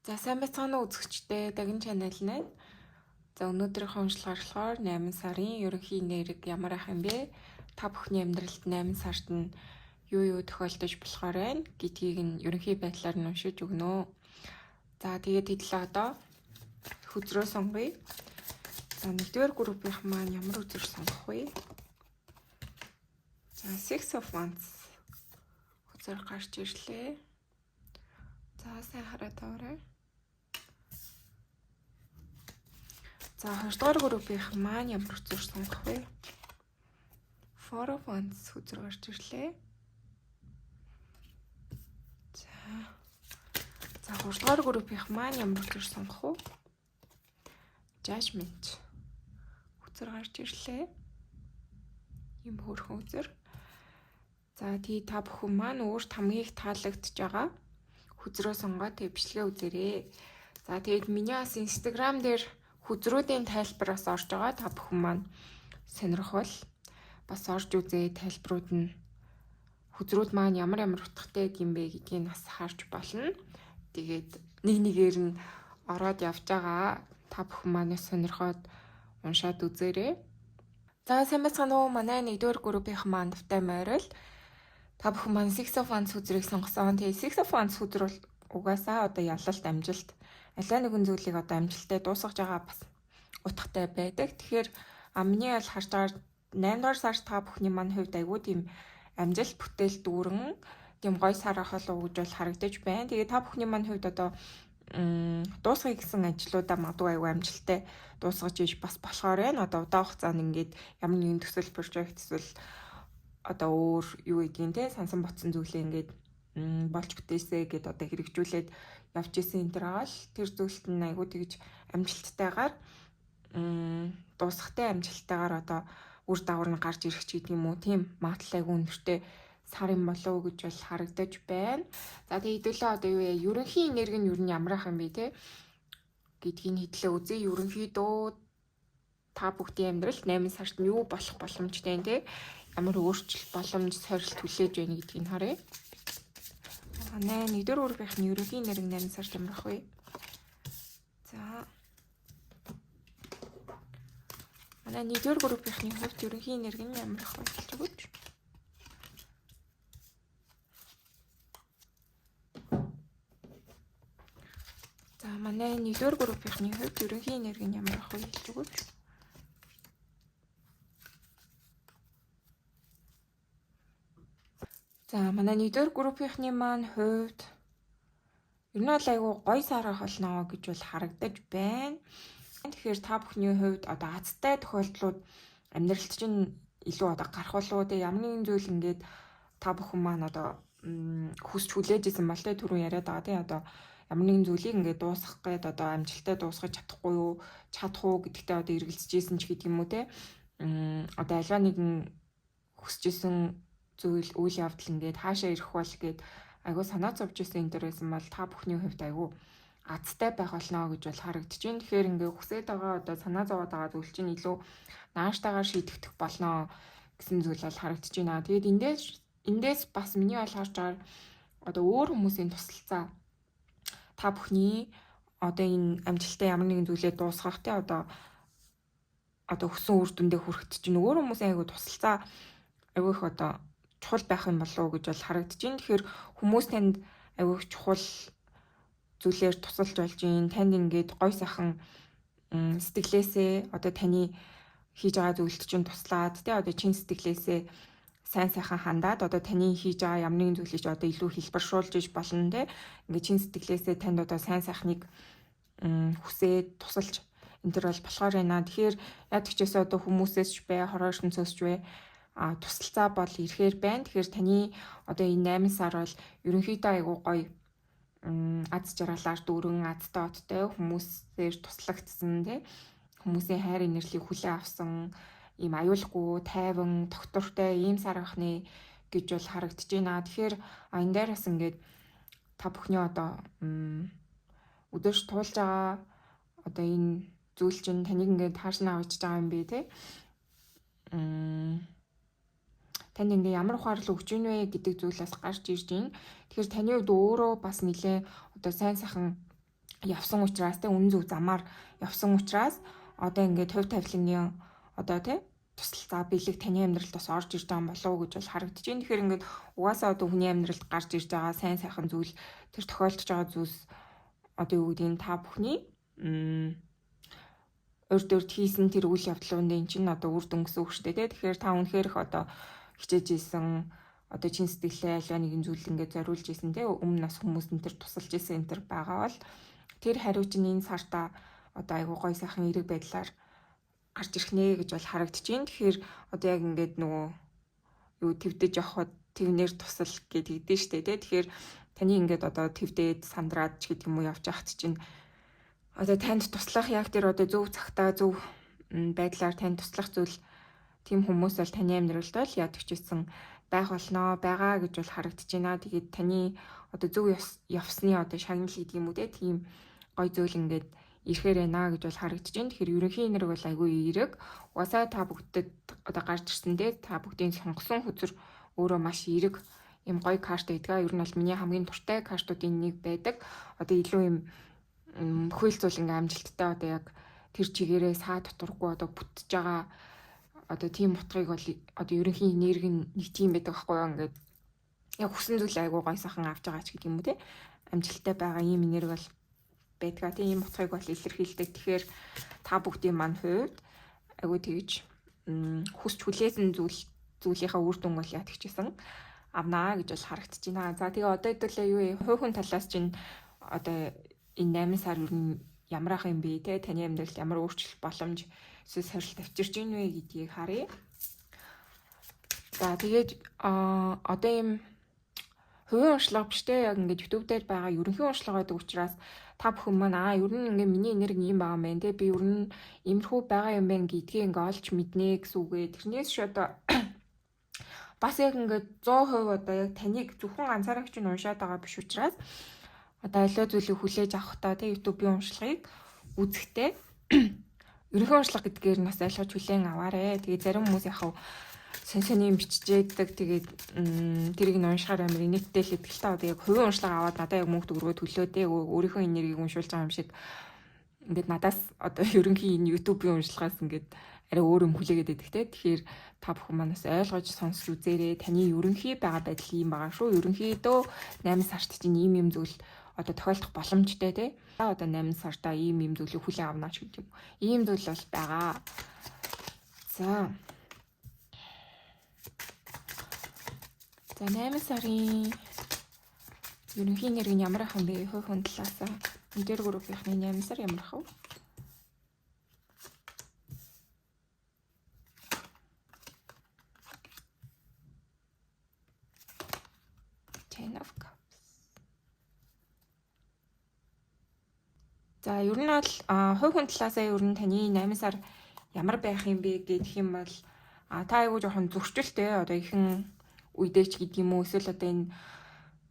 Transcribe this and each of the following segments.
За сайн байцгаана уу үзэгчдээ Дагин channel маань. За өнөөдрийнхөө уншлагаар болохоор 8 сарын ерөнхий нэрэг ямар ах юм бэ? Та бүхний амьдралд 8 сард нь юу тохиолдож болохоор байна гэдгийг нь ерөнхий байдлаар нь уншиж өгнө. За тэгээд хэдлээ одоо хүзрөө сонгоё. За нэгдүгээр группийнх маань ямар үзэр сонгох вэ? За Six of Wands хүзэр гарч ирлээ. За сайн хараад таваарай. За 2 дугаар группийнх маань ямар үзэр сонгох вэ? Four of Wands хүзэр гарч ирлээ. За 3 дугаар группийнх маань ямар үзэр сонгох вэ? Judgment хүзэр гарч ирлээ. Ийм хөөрхөн үзэр. За тий та бүхэн маань өөрт хамгийн их таалагдж байгаа хүзрөө сонгоод бичлэгээ үзээрэй. За тэгээд миний бас Instagram дээр хүзрүүдийн тайлбар бас орж байгаа. Та бүхэн маань сонирхвол бас орж үзээ. Тайлбарууд нь хүзрүүд маань ямар утгатай юм бэ гэдгийг бас харж болно. Тэгээд нэгээр нь ороод явж байгаа. Та бүхэн маань сонирхоод уншаад үзээрэй. За сайн байцгаана уу? Манай 1-р группийнх маань тавтай морил. Та бүхэн маань Six of Wands хүзрийг сонгосон. Тэгээ Six of Wands хүзэр бол угаасаа одоо ялалт амжилт алай нэгэн зүйлийг одоо амжилттай дуусгаж байгаа бас утгатай байдаг. Тэгэхээр миний бол харж байгаа 8-р сар та бүхний маань хувьд айгүй тийм амжилт бүтээл дүүрэн тийм гой сар ахал уу гэж бол харагдаж байна. Тэгээ та бүхний маань хувьд одоо дуусгая гэсэн ажлуудаа магадгүй айгүй амжилттай дуусгаж иж бас болохоор байна. Одоо удаан хугацаанд ингээд ямар нэгэн төсөл прожект эсвэл одоо өөр юу гэдгийг те сансан ботсон зүйлээ ингээд болж бүтээсэ гэд одоо хэрэгжүүлээд явж исэн энэ төр байгаа л тэр зүйлт нь айгүй тэгж амжилттайгаар дуусахтай амжилттайгаар одоо үр дагавар нь гарч ирэх ч гэдэг юм уу тийм магадлал айгүй өндөртэй сар юм болов уу гэж бол харагдаж байна. За тэгээ хэдүүлээ одоо юу вэ? Ерөнхий энерги нь юу нь ямар ах юм бэ те гэдгийг хэдлээ үзье. Ерөнхийдөө та бүгдийн амьдралд 8 сард нь юу болох боломжтой юм те ямар өөрчлөлт боломж сорилт хүлээж байна гэдгийг харъя. Манай 1-р группийнхний ерөнхий энерги 8 сард ямар ах вэ? За манай 1-р группийнхний хувьд ерөнхий энерги нь ямар ах вэ гэж өгөөч. За манай 1-р группийнхний хувьд ерөнхий энерги нь ямар ах вэ гэж өгөөч. За манай 1-р группийнхний маань хувьд ер нь бол айгүй гой сарах болно гэж бол харагдаж байна. Тэгэхээр та бүхний хувьд одоо азтай тохиолдлууд амьдралд чинь илүү одоо гарах болов те ямар нэгэн зүйл ингээд та бүхэн маань одоо хүсч хүлээж исэн бол те түрүүн яриад байгаа те одоо ямар нэгэн зүйлийг ингээд дуусгах гээд одоо амжилттай дуусгаж чадахгүй юу чадах уу гэдэгтээ одоо эргэлзэж исэн ч гэдэг юм уу те одоо альва нэгэн хүсэж исэн зүйл үйл явдал ингээд хаашаа ирэх бол гээд айгуу санаа зовж исэн энэ дээрсэн бол та бүхний хувьд айгуу азтай байх болно гэж бол харагдаж байна. Тэгэхээр ингээд хүсэж байгаа одоо санаа зовоод байгаа зүйл чинь илүү нааштайгаар шийдэгдэх болно гэсэн зүйл бол харагдаж байна. Тэгээд эндээс бас миний бол харж байгаа одоо өөр хүмүүсийн тусалцаа та бүхний одоо энэ амжилттай ямар нэгэн зүйлээ дуусгах те одоо хүссэн үр дүндээ хүрэхэд чинь өөр хүмүүсийн айгуу тусалцаа айгуу их одоо чухал байх юм болов уу гэж бол харагдаж байна. Тэгэхээр хүмүүс танд айгүй чухал зүйлээр тусалж болж байна. Танд ингээд гой сайхан сэтгэлээсээ одоо таны хийж байгаа зүйлд чинь туслаад тий одоо чин сэтгэлээсээ сайн сайхан хандаад одоо таны хийж байгаа ямар нэгэн зүйлийг одоо илүү хэлбэршүүлж иж болно тий ингээд чин сэтгэлээсээ танд одоо сайн сайхныг хүсээд тусалж энэ төр бол болохоор байна. Тэгэхээр яд гэчээсээ одоо хүмүүсээс ч бай хороо ертөнцөөс ч бай тусалцаа бол ирэхээр байна. Тэгэхээр таны одоо энэ 8 сар бол ерөнхийдөө айгүй гоё аз жаргалаар дүүрэн азтай оттой хүмүүсээр туслагдсан тий хүмүүсийн хайр инэрлийг хүлээн авсан ийм аюулгүй тайван доктортой ийм сар байх нэ гэж бол харагдаж байна. Тэгэхээр энэ дээр бас ингээд та бүхний одоо өдөрч туулж байгаа одоо энэ зүйл чинь таныг ингээд хаашнаа авчиж байгаа юм бэ тий танд ингээ ямар ухаарлал өгч ийн вэ гэдэг зүйлээс гарч ирж байна. Тэгэхээр таны хувьд өөрөө бас нэлээ одоо сайн сайхан явсан учраас тэ үнэн зөв замаар явсан учраас одоо ингээд хувь тавиланны одоо тэ тусалцаа бэлэг таны амьдралд бас орж ирж байгаа юм болов уу гэж бол харагдаж байна. Тэгэхээр ингээд угаасаа одоо хүний амьдралд гарч ирж байгаа сайн сайхан зүйл тэр тохиолдож байгаа зүйлс одоо юу гэдгийг та бүхний урд урд хийсэн тэр үйл явдлууд энэ чинь одоо үр дүн гэсэн үг шүү дээ. Тэгэхээр та үнэхээр их одоо хичээж ийсэн одоо чин сэтгэлээ альва нэгэн зүйл ингээд зориулж ийсэн те өмнө нас хүмүүс энэ төр тусалж ийсэн энэ төр байгаа бол тэр хариу чинь энэ сартаа одоо айгуу гой сайхан эрэг байдлаар гарч ирэх нэ гэж бол харагдаж байна. Тэгэхээр одоо яг ингээд нөгөө юу твдэж явахад твнэр тусал гэдэг дээ штэ те. Тэгэхээр таны ингээд одоо твдээд сандраад ч гэдэг юм уу явж яхад чинь одоо танд туслах яг тэр одоо зөв цагтаа зөв байдлаар танд туслах зүйл тийм хүмүүс бол таны амьдралд бол яадаг ч гэсэн байх болно байгаа гэж бол харагдаж байна. Тэгээд таны одоо зөв явсны одоо шагнал гэдэг юм уу те тийм гой зүйл ингээд ирэхээр байна гэж бол харагдаж байна. Тэгэхээр ерөнхий нэрэг бол айгүй эерэг. Угаасаа та бүгдэд одоо гарч ирсэн те та бүгдийн сонгосон хүзэр өөрөө маш эерэг юм гой карт байдаг. Ер нь бол миний хамгийн дуртай картуудын нэг байдаг. Одоо илүү юм хөлцөл ингээм амжилттай одоо яг тэр чигээрээ саа доторгүй одоо бүтэж байгаа одоо тийм утгыг бол одоо ерөнхий нэрг нэг тийм байдаг байхгүй юу ингээд яг хүсэн зүйл айгуу гой сайхан авч байгаа ч гэдэг юм уу те амжилттай байгаа ийм нэрг бол байдгаа тийм утгыг бол илэрхийлдэг. Тэгэхээр та бүгдийн маань хувьд айгуу тэгж хүсч хүлээсэн зүйлийнхаа үр дүн бол яадаг ч гэсэн авнаа гэж бол харагдаж байна. За тэгээ одоо хэдүүлээ юу хувь хүн талаас чинь одоо энэ 8 сар ер нь ямар ах юм бэ те таны амьдралд ямар өөрчлөлт боломж эсвэл сорилт авчирч ийн вэ гэдгийг харъя. За тэгээд одоо юм хувийн уншлага биш те яг ингээд YouTube дээр байгаа ерөнхий уншлага гэдэг учраас та бүхэн маань ер нь ингээд миний энерги юм байгаа юм байна те би ер нь иймэрхүү байгаа юм байна гэдгийг ингээд олж мэднэ гэсэн үгээ. Тэрнээс ч одоо бас яг ингээд 100% одоо яг таныг зөвхөн ганцаараа ч уншаад байгаа биш учраас одоо аливаа зүйлийг хүлээж авахдаа тэг YouTube-ийн уншлагыг үзэхдээ ерөнхий уншлага гэдгээр нь бас айлгаж хүлээн аваарэ. Тэгээ зарим хүмүүс яхав сонь юм бичжээдэг. Тэгээд тэрийг нь уншихаар амар инээдтэй л идэг л та. Одоо яг хувийн уншлага аваад надад яг мөнгө төгрөгөө төлөөдөө өөрийнхөө энергийг уншуулж байгаа юм шиг ингээд надаас одоо ерөнхий энэ YouTube-ийн уншлагаас ингээд арай өөр юм хүлээгээд байдаг те. Тэгэхээр та бүхэн манаас ойлгож сонсч үзээрэй. Таны ерөнхий байгаа байдал юм байгаа шүү. Ерөнхийдөө 8 сард чинь ийм зүйл одоо тохиолдох боломжтой те. Одоо 8 сартаа ийм зүйлийг хүлээн авна ч гэдэг юм. Ийм зүйл бол байгаа. За 8 сарын ерөнхий нэрг нь ямар ах юм бэ? Хувь хүн талаасаа энэ группийнхны 8 сар ямар ах вэ? За ер нь бол хувь хүн талаасаа ер нь таны 8 сар ямар байх юм бэ гэх юм бол та айгуу жоохон зөрчилтэй одоо ихэн үедээч гэдэг юм уу эсвэл одоо энэ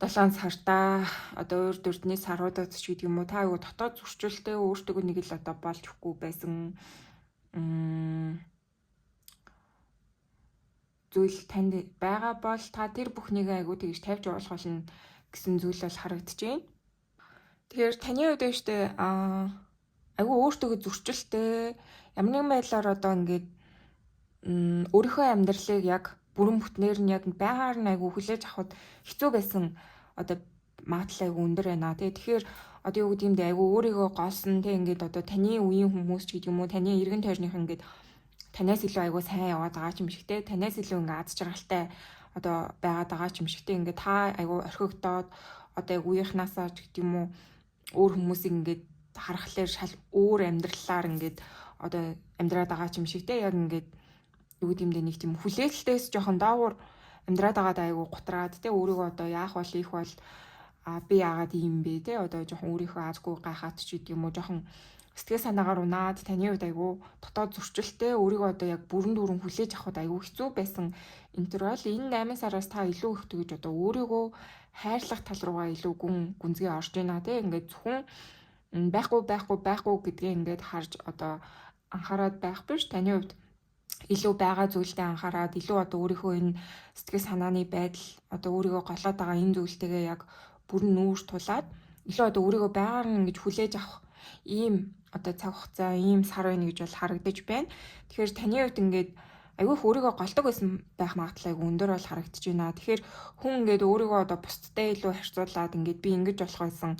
7 сартаа одоо урд урдны саруудад ч гэдэг юм уу та айгуу дотоод зөрчилтэй өөртөө нэг л одоо болж өгөхгүй байсан зүйл танд байгаа бол та тэр бүхнийг айгуу тэгж тавьж явуулах болно гэсэн зүйл бол харагдаж байна. Тэгэхээр таны хувьд өштэй айгүй өөртөө зөрчилтэй ямар нэгэн байдлаар одоо ингээд өөрийнхөө амьдралыг яг бүрэн бүтнээр нь яг байгаар нь айгүй хүлээж авахд хэцүү байсан одоо магадлал айгүй өндөр байна. Тэгэхээр одоо юу гэдэг юм бэ айгүй өөрийгөө голсон тэг ингээд одоо таны үеийн хүмүүс ч гэдэг юм уу таны эргэн тойрных ингээд танаас илүү айгүй сайн яваад байгаа ч юм шиг те танаас илүү ингээд аз жаргалтай одоо байгаад байгаа ч юм шиг те ингээд та айгүй орхигдоод одоо яг үеийнхнаасаа ч гэдэг юм уу өөр хүмүүсийг ингээд харахлаар шал өөр амьдралаар ингээд одоо амьдраад байгаа ч юм шиг те яг ингээд юу гэдэг юм бэ нэг тийм хүлээлтээс жоохон доогуур амьдраад байгаад айгу гутраад те өөрийгөө одоо яах бол их бол би яагаад ийм бэ те одоо жоохон өөрийнхөө азгүй гайхаад ч гэдэг юм уу жоохон сэтгэл санаагаар унаад таны хувьд айгу дотоод зөрчилтэй өөрийгөө одоо яг бүрэн дүүрэн хүлээж авахд айгу хэцүү байсан интервал энэ 8 сараас та илүү их тэгж одоо өөрийгөө хайрлах тал руугаа илүү гүнзгий орж ийна те ингээд зөвхөн байхгүй гэдгээ ингээд харж одоо анхаарад байх биш таны хувьд илүү байгаа зүйлдээ анхаарад илүү одоо өөрийнхөө энэ сэтгэл санааны байдал одоо өөрийгөө голоод байгаа энэ зүйлтэйгээ яг бүрэн нүүрс тулаад илүү одоо өөрийгөө байгаар нь ингэж хүлээж авах ийм одоо цаг хугацаа, ийм сар байна гэж бол харагдаж байна. Тэгэхээр таны хувьд ингээд айгүй их өөрийгөө голдог байсан байх магадлал айгүй өндөр бол харагдаж байна. Тэгэхээр хүн ингээд өөрийгөө одоо бусдтай илүү харьцуулаад ингээд би ингэж болох байсан,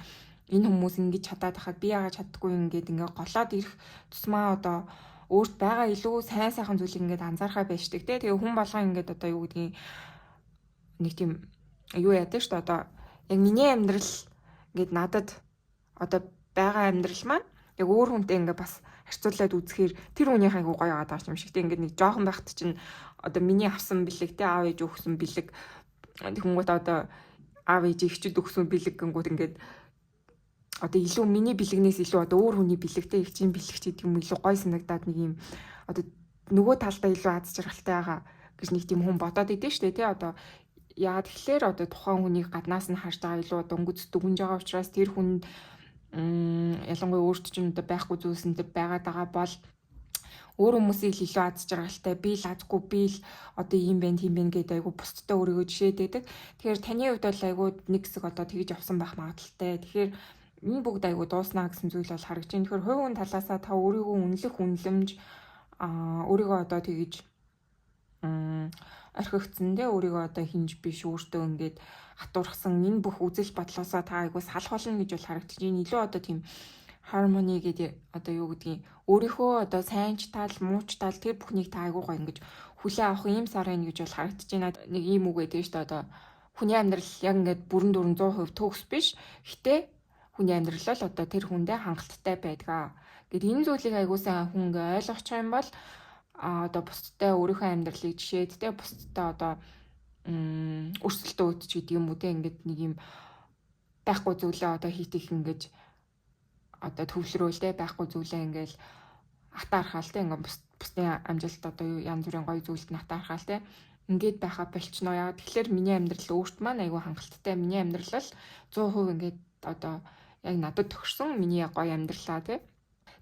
энэ хүмүүс ингэж чадаад байхад би яагаад чаддаггүй ингээд ингээд голоод ирэх тусмаа одоо өөрт байгаа илүү сайн сайхан зүйлийг ингээд анзаархаа байждаг те. Тэгээ хүн болгоо ингээд одоо юу гэдгийг нэг тийм юу яадаг шүү дээ. Одоо яг миний амьдрал ингээд надад одоо байгаа амьдрал маань яг өөр хүнтэй ингээд бас харьцуулаад үзэхээр тэр хүний хайгуу гоё яваад байгаа юм шиг те. Ингээд нэг жоохон байхад чинь одоо миний авсан бэлэг те, аав ээж өгсөн бэлэг тэгэнгүүт одоо аав ээж ихчүүд өгсөн бэлэг гингүүд ингээд одоо илүү миний бэлгнээс илүү одоо өөр хүний бэлэгтэй их чинь бэлэг ч гэдэг юм илүү гоё санагдаад нэг юм одоо нөгөө талдаа илүү аз жаргалтай байгаа гэж нэг тийм хүн бодоод идэв штэ тий. Одоо яа тэгэхээр одоо тухайн хүнийг гаднаас нь харж байгаа илүү одоо өнгөц дүгнж байгаа учраас тэр хүн ялангуяа өөрт чинь одоо байхгүй зүйлсэнд байгаад байгаа бол өөр хүмүүсийг илүү аз жаргалтай би л азгүй би л одоо ийм байна тийм байна гэдэг айгу бусдтай өөрийгөө жишээдэг. Тэгэхээр таны хувьд бол айгу нэг хэсэг одоо тэгж явсан байх магадaltaй. Тэгэхээр энэ бүгд айгу дууснаа гэсэн зүйл бол харагдаж байна. Тэгэхээр хувийн талаасаа та өөрийгөө үнэлэх үнэлэмж өөрийгөө одоо тэгж орхигдсон дээ өөрийгөө одоо хинж биш өөртөө ингээд хатуурхсан энэ бүх үзэл бодлоосоо та айгу салах болно гэж бол харагдаж байна. Илүү одоо тийм harmony гэдэг одоо юу гэдгийг өөрийнхөө одоо сайн ч тал муу ч тал тэр бүхнийг та айгуугаа ингэж хүлээ авах ийм сар байна гэж бол харагдаж байна. Нэг ийм үг гэдэг шүү дээ. Одоо хүний амьдрал яг ингээд бүрэн дүрэн 100% төгс биш. Гэтэ хүний амьдрал л одоо тэр хүндээ хангалттай байдгаа. Гэт энэ зүйлийг айгуу сайн хүн ингээ ойлгочих юм бол одоо бусдтай өөрийнхөө амьдралыг жишээд те бусдтай одоо өрсөлдөө өгч гэдэг юм уу те ингээд нэг юм байхгүй зүйлээ одоо хийх ингэж одоо төвлөрөөлтэй байхгүй зүйлээ ингээл атаархаал те ингээ бусдын амжилт одоо янз бүрийн гоё зүйлд нь атаархаал те ингээд байхаа болчихно. Яг тэгэхээр миний амьдрал өөрт маань айгүй хангалттай. Миний амьдрал л 100% ингээд одоо яг надад төгссөн миний гоё амьдралаа те.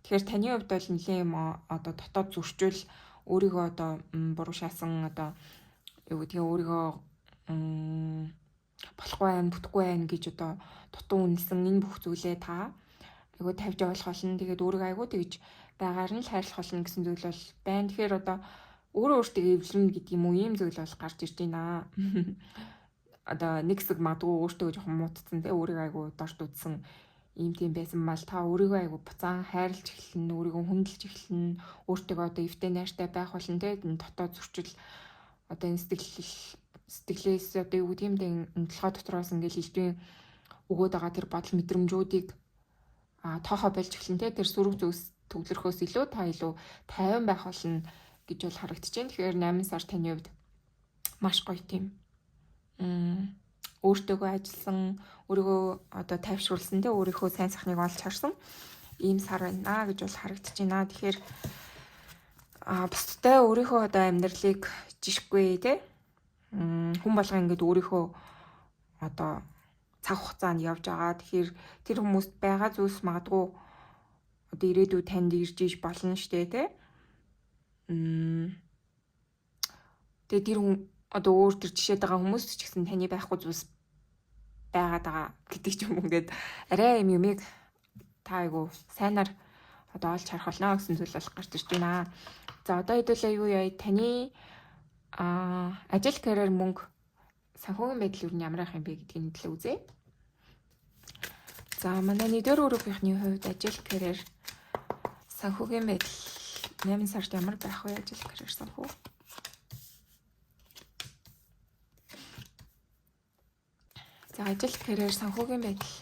Тэгэхээр таны хувьд бол нэлээд юм одоо дотоод зөрчил өөрийгөө одоо буруу шаасан одоо юу гэдгийг өөрийгөө болохгүй байх, бүтггүй байх гэж одоо дутуу үнэлсэн энэ бүх зүйлээ та айгуу тавьж ойлгох болно. Тэгээд өөрийгөө айгуу тэгж байгаар нь л хайрлах болно гэсэн зүйл бол байна. Тэгэхээр одоо өөрөө өөртөө эвлэрнэ гэдэг юм уу ийм зүйл бол гарч ирж байна. Одоо нэг хэсэг магадгүй өөртөө жоохон муутцсан те өөрийгөө айгуу дорд үзсэн ийм тийм байсан мал та өөрийгөө айгуу буцаан хайрлж эхэлнэ, өөрийгөө хүндэлж эхэлнэ, өөртөө одоо эвтэй найртай байх болно те дотоод зөрчил одоо энэ сэтгэлээс одоо юу гэдэг юм бэ толгой дотроос ингээл илтвэн өгөөд байгаа тэр бодол мэдрэмжүүдийг тоохоо болж эхэлнэ те тэр сүрэг зүйлс төвлөрөхөөс илүү та илүү тайван байх болно гэж бол харагдаж байна. Тэгэхээр 8 сар таны хувьд маш гоё тийм өөртөөгөө ажилласан, өөрийгөө одоо тайвшруулсан те өөрийнхөө сайн сайхныг олж харсан ийм сар байна гэж бол харагдаж байна. Тэгэхээр бусдтай өөрийнхөө одоо амьдралыг жишгүй те хүн болгоо ингээд өөрийнхөө одоо цаг хугацаанд явж байгаа. Тэгэхээр тэр хүмүүст байгаа зүйлс магадгүй одоо ирээдүйд танд ирж иж болно штэ те. Тэгээ тэр одоо өөр төр жишээд байгаа хүмүүс ч гэсэн таны байхгүй зүйлс байгаад байгаа гэдэг ч юм ингээд арай юмыг та айгу сайнаар одоо олж харах болно гэсэн зүйл бол гарч ирж байна. За одоо хэдүүлээ юу яа таны ажил карьер мөнгө санхүүгийн байдал юу ямар ах юм бэ гэдгийг нэтлээ үзье. За манай нэгдүгээр группийнхний хувьд ажил карьер санхүүгийн байдал 8 сард ямар байх вэ ажил карьер санхүү? За ажил карьер санхүүгийн байдал.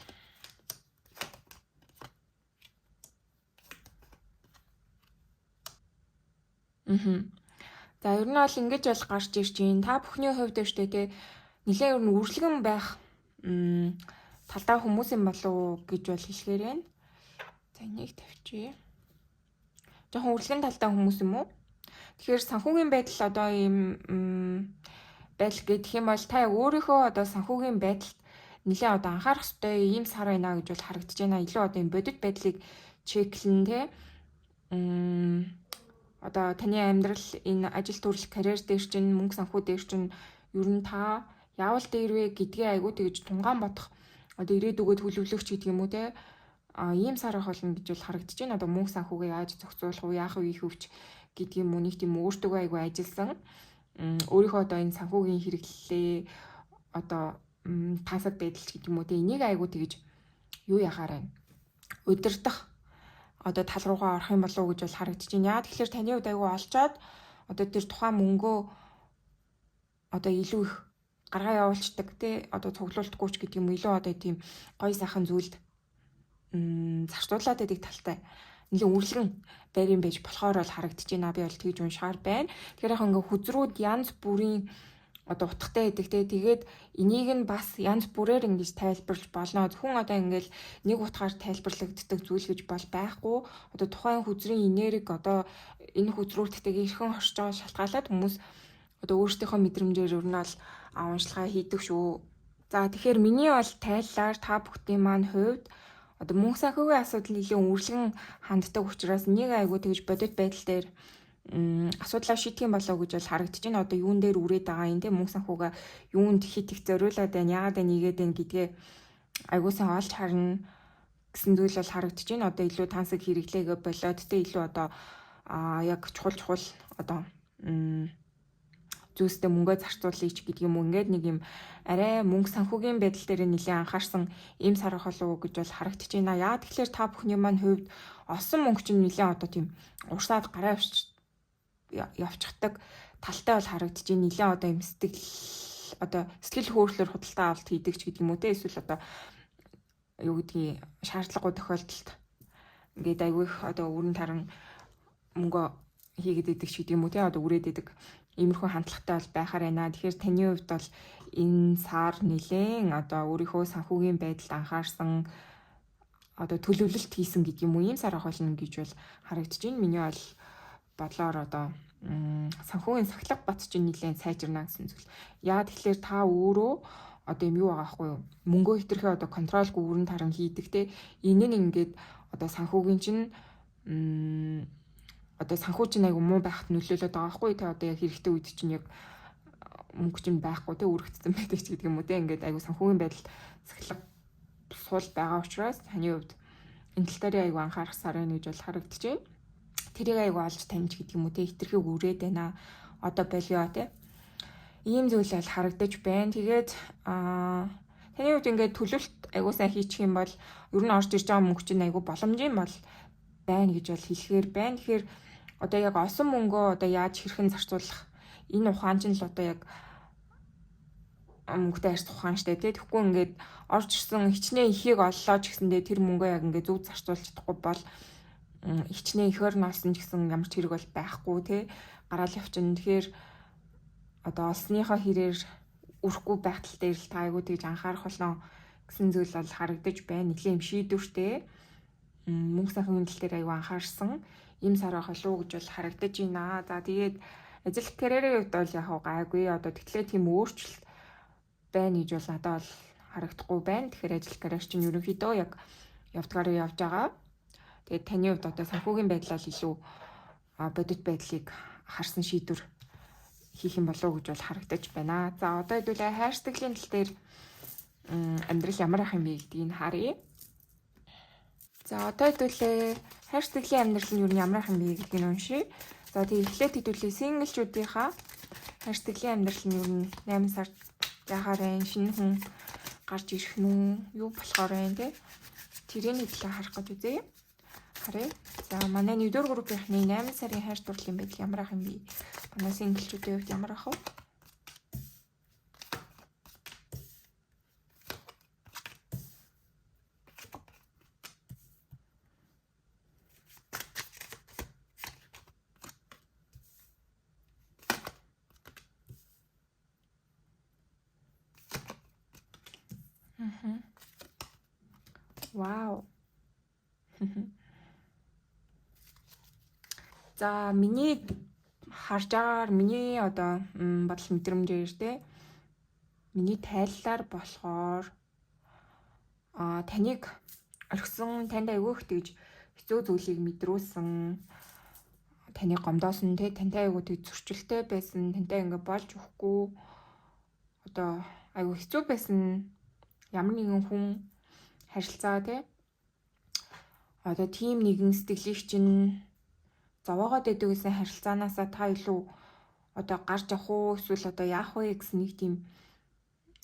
За ер нь бол ингэж бол гарч ирж байна. Та бүхний хувьд өштэй те нэлээд ер нь үржлэгэн байх талдаа хүмүүс юм болов гэж бол хэлэхээр байна. За энийг тавьчих. Жохон үржлэгэн талдаа хүмүүс юм уу? Тэгэхээр санхүүгийн байдал одоо ийм байдал гэх юм бол та өөрийнхөө одоо санхүүгийн байдалд нэлээд одоо анхаарах ёстой ийм сар байна гэж бол харагдаж байна. Илүү одоо энэ бодит байдлыг чеклэн те одоо таны амьдрал энэ ажил төрөл карьер дээр чинь мөнгө санхүү дээр чинь ер нь та яавал дээр вэ гэдгээ айгуу тэгж тунгаан бодох одоо ирээдүгөө төлөвлөгч гэдэг юм уу те ийм сарах болно гэж бол харагдаж байна. Одоо мөнгө санхүүгээ яаж зохицуулах вэ, яах вэ, их өвч гэдэг юм уу нэг тийм өөртөө айгүй ажилласан. Өөрийнхөө одоо энэ санхүүгийн хэрэглэлээ одоо тансаг байдалч гэдэг юм уу те энийг айгүй тэгж юу яхаар байна. Удирдах одоо тал руугаа орох юм болов уу гэж бол харагдаж байна. Яа тэгэхээр таны хувьд айгүй олцоод одоо тэр тухайн мөнгөө одоо илүү их гаргаа явуулцдаг те одоо цуглуулдаггүй ч гэдэг юм илүү одоо тийм гоё сайхан зүйлд зарцуулаад байдаг талтай нэлээд үрлэгэн байрын байж болохоор бол харагдаж байна. Би бол тэгж уншаар байна. Тэгэхээр яг ингээ хүзрүүд янз бүрийн одоо утгатай байдаг те. Тэгээд энийг нь бас янз бүрээр ингэж тайлбарлаж болно. Зөвхөн одоо ингээл нэг утгаар тайлбарлагддаг зүйл гэж бол байхгүй. Одоо тухайн хүзрийн энерги одоо энэ хүзрүүлттэйг эрхэн хорч байгаа шалтгаалаад хүмүүс одоо өөрсдийнхөө мэдрэмжээр ер нь бол уншлагаа хийдэг шүү. За тэгэхээр миний бол тайллаар та бүхний маань хувьд одоо мөнгө санхүүгийн асуудал нэлээд үрлэгэн ханддаг учраас нэг айгуу тэгж бодит байдал дээр асуудлаа шийдэх юм болоо гэж бол харагдаж байна. Одоо юун дээр үрээд байгаа юм те мөнгө санхүүгээ юунд хит их зориулаад байна, яагаад нэгээд байна гэдгээ айгуусан олж харна гэсэн зүйл бол харагдаж байна. Одоо илүү тансаг хэрэглээгээ болоод те илүү одоо яг чухал одоо зүйлстэй мөнгөө зарцуулъя ч гэдэг юм уу. Ингээд нэг юм арай мөнгө санхүүгийн байдал дээр нэлээд анхаарсан ийм сар болов уу гэж бол харагдаж байна. Яа тэгэхээр та бүхний маань хувьд олсон мөнгө чинь нэлээд одоо тийм урсаад гараа явчихдаг талтай бол харагдаж байна. Нэлээд одоо юм сэтгэл хөдлөлөөр худалдаа авалт хийдэг ч гэдэг юм уу те эсвэл одоо юу гэдгийг шаардлагагүй тохиолдолд ингээд айгүй их одоо өрн таран мөнгө хийгээд идэг ч гэдэг юм уу те одоо үрээд идэг иймэрхүү хандлагатай бол байхаар байна. Тэгэхээр таны хувьд бол энэ сар нэлээд одоо өөрийнхөө санхүүгийн байдалд анхаарсан одоо төлөвлөлт хийсэн гэдэг юм уу ийм сар болно гэж бол харагдаж байна. Миний бол бодлоор одоо санхүүгийн сахилга бат чинь нэлээд сайжирна гэсэн зүйл. Яа тэгэхээр та өөрөө одоо юм юу байгаа хгүй юу? Мөнгөө хэтэрхий одоо контролгүй өрн таран хийдэг те. Энэ нь ингээд одоо санхүүгийн чинь одоо санхүү чинь айгу муу байхад нөлөөлөд байгаа хгүй те одоо яг хэрэгтэй үед чинь яг мөнгө чинь байхгүй те өргөцсөн байдаг ч гэдэг юм уу те ингээд айгу санхүүгийн байдал сахилга суул байгаа учраас таны хувьд энэ тал дээр айгу анхаарах сар байна гэж бол харагдаж байна. Тэрийг айгу олж таньж гэдэг юм уу те хитрхийг үрээд байна. Одоо болио те. Ийм зүйл бол харагдаж байна. Тэгээд таны хувьд ингээд төлөвлөлт айгу сайн хийчих юм бол ер нь орж ирж байгаа мөнгө чинь айгу боломжийн бол байна гэж бол хэлэхээр байна. Тэгэхээр одоо яг олсон мөнгөө одоо яаж хэрхэн зарцуулах энэ ухаан чинь л одоо яг мөнгөтэй харьцах ухаан штэ тий. Тэгэхгүй ингээд орж ирсэн хичнээн ихийг оллоо ч гэсэндээ тэр мөнгөө яг ингээд зөв зарцуулж чадахгүй бол хичнээн ихөр нь олсон ч гэсэн ямар ч хэрэг бол байхгүй тий. Гараал явчихна. Тэгэхээр одоо олсныхоо хэрээр үрхгүй байх тал дээр л та айгуу тэгж анхаарах болно гэсэн зүйл бол харагдаж байна. Нэлийн юм шийдвэртэй мөнгө санхүүгийн тал дээр айгуу анхаарсан ийм сар байх болов уу гэж бол харагдаж байна. За тэгээд ажил карьерийн хувьд бол яг гайгүй одоо тэгэхээр тийм өөрчлөлт байна гэж бол надад бол харагдахгүй байна. Тэгэхээр ажил карьер чинь ерөнхийдөө яг явдгаараа явж байгаа. Тэгээд таны хувьд одоо санхүүгийн байдлаар илүү бодит байдлыг харсан шийдвэр хийх юм болов уу гэж бол харагдаж байна. За одоо хэдүүлээ хайрцаглийн тал дээр амьдрал ямар ах юм бэ гэдгийг харъя. За одоо хэдүүлээ хайрцаглийн амьдрал нь юу ямар ах юм бэ гэдгийг уншия. За тэгээд эхлээд хэдүүлээ синглчүүдийнхаа хайрцаглийн амьдрал нь юу 8 сард яхаар байна, шинэ хүн гарч ирэх нь юу болохоор байна те. Тэрийн хэдлээ харах гэж үзье. Харъя. За манай 1-р группийнхны 8 сарын хайр дурлалын байдал ямар ах юм бэ? Манай синглчүүдийн хувьд ямар ах вэ? Вау. За миний харж байгаагаар миний одоо бодол мэдрэмжээр те миний тайллаар болохоор таныг орхисон танд айгүй их тэгж хэцүү зүйлийг мэдрүүлсэн таныг гомдоосон те тантай айгүй тэг зөрчилтэй байсан тантай ингээ болж өгөхгүй одоо айгүй хэцүү байсан ямар нэгэн хүн харилцаа тий одоо тийм нэгэн сэтгэлийг чинь зовоогоод байдаг гэсэн харилцаанаасаа та илүү одоо гарч явах уу эсвэл одоо яах вэ гэсэн нэг тийм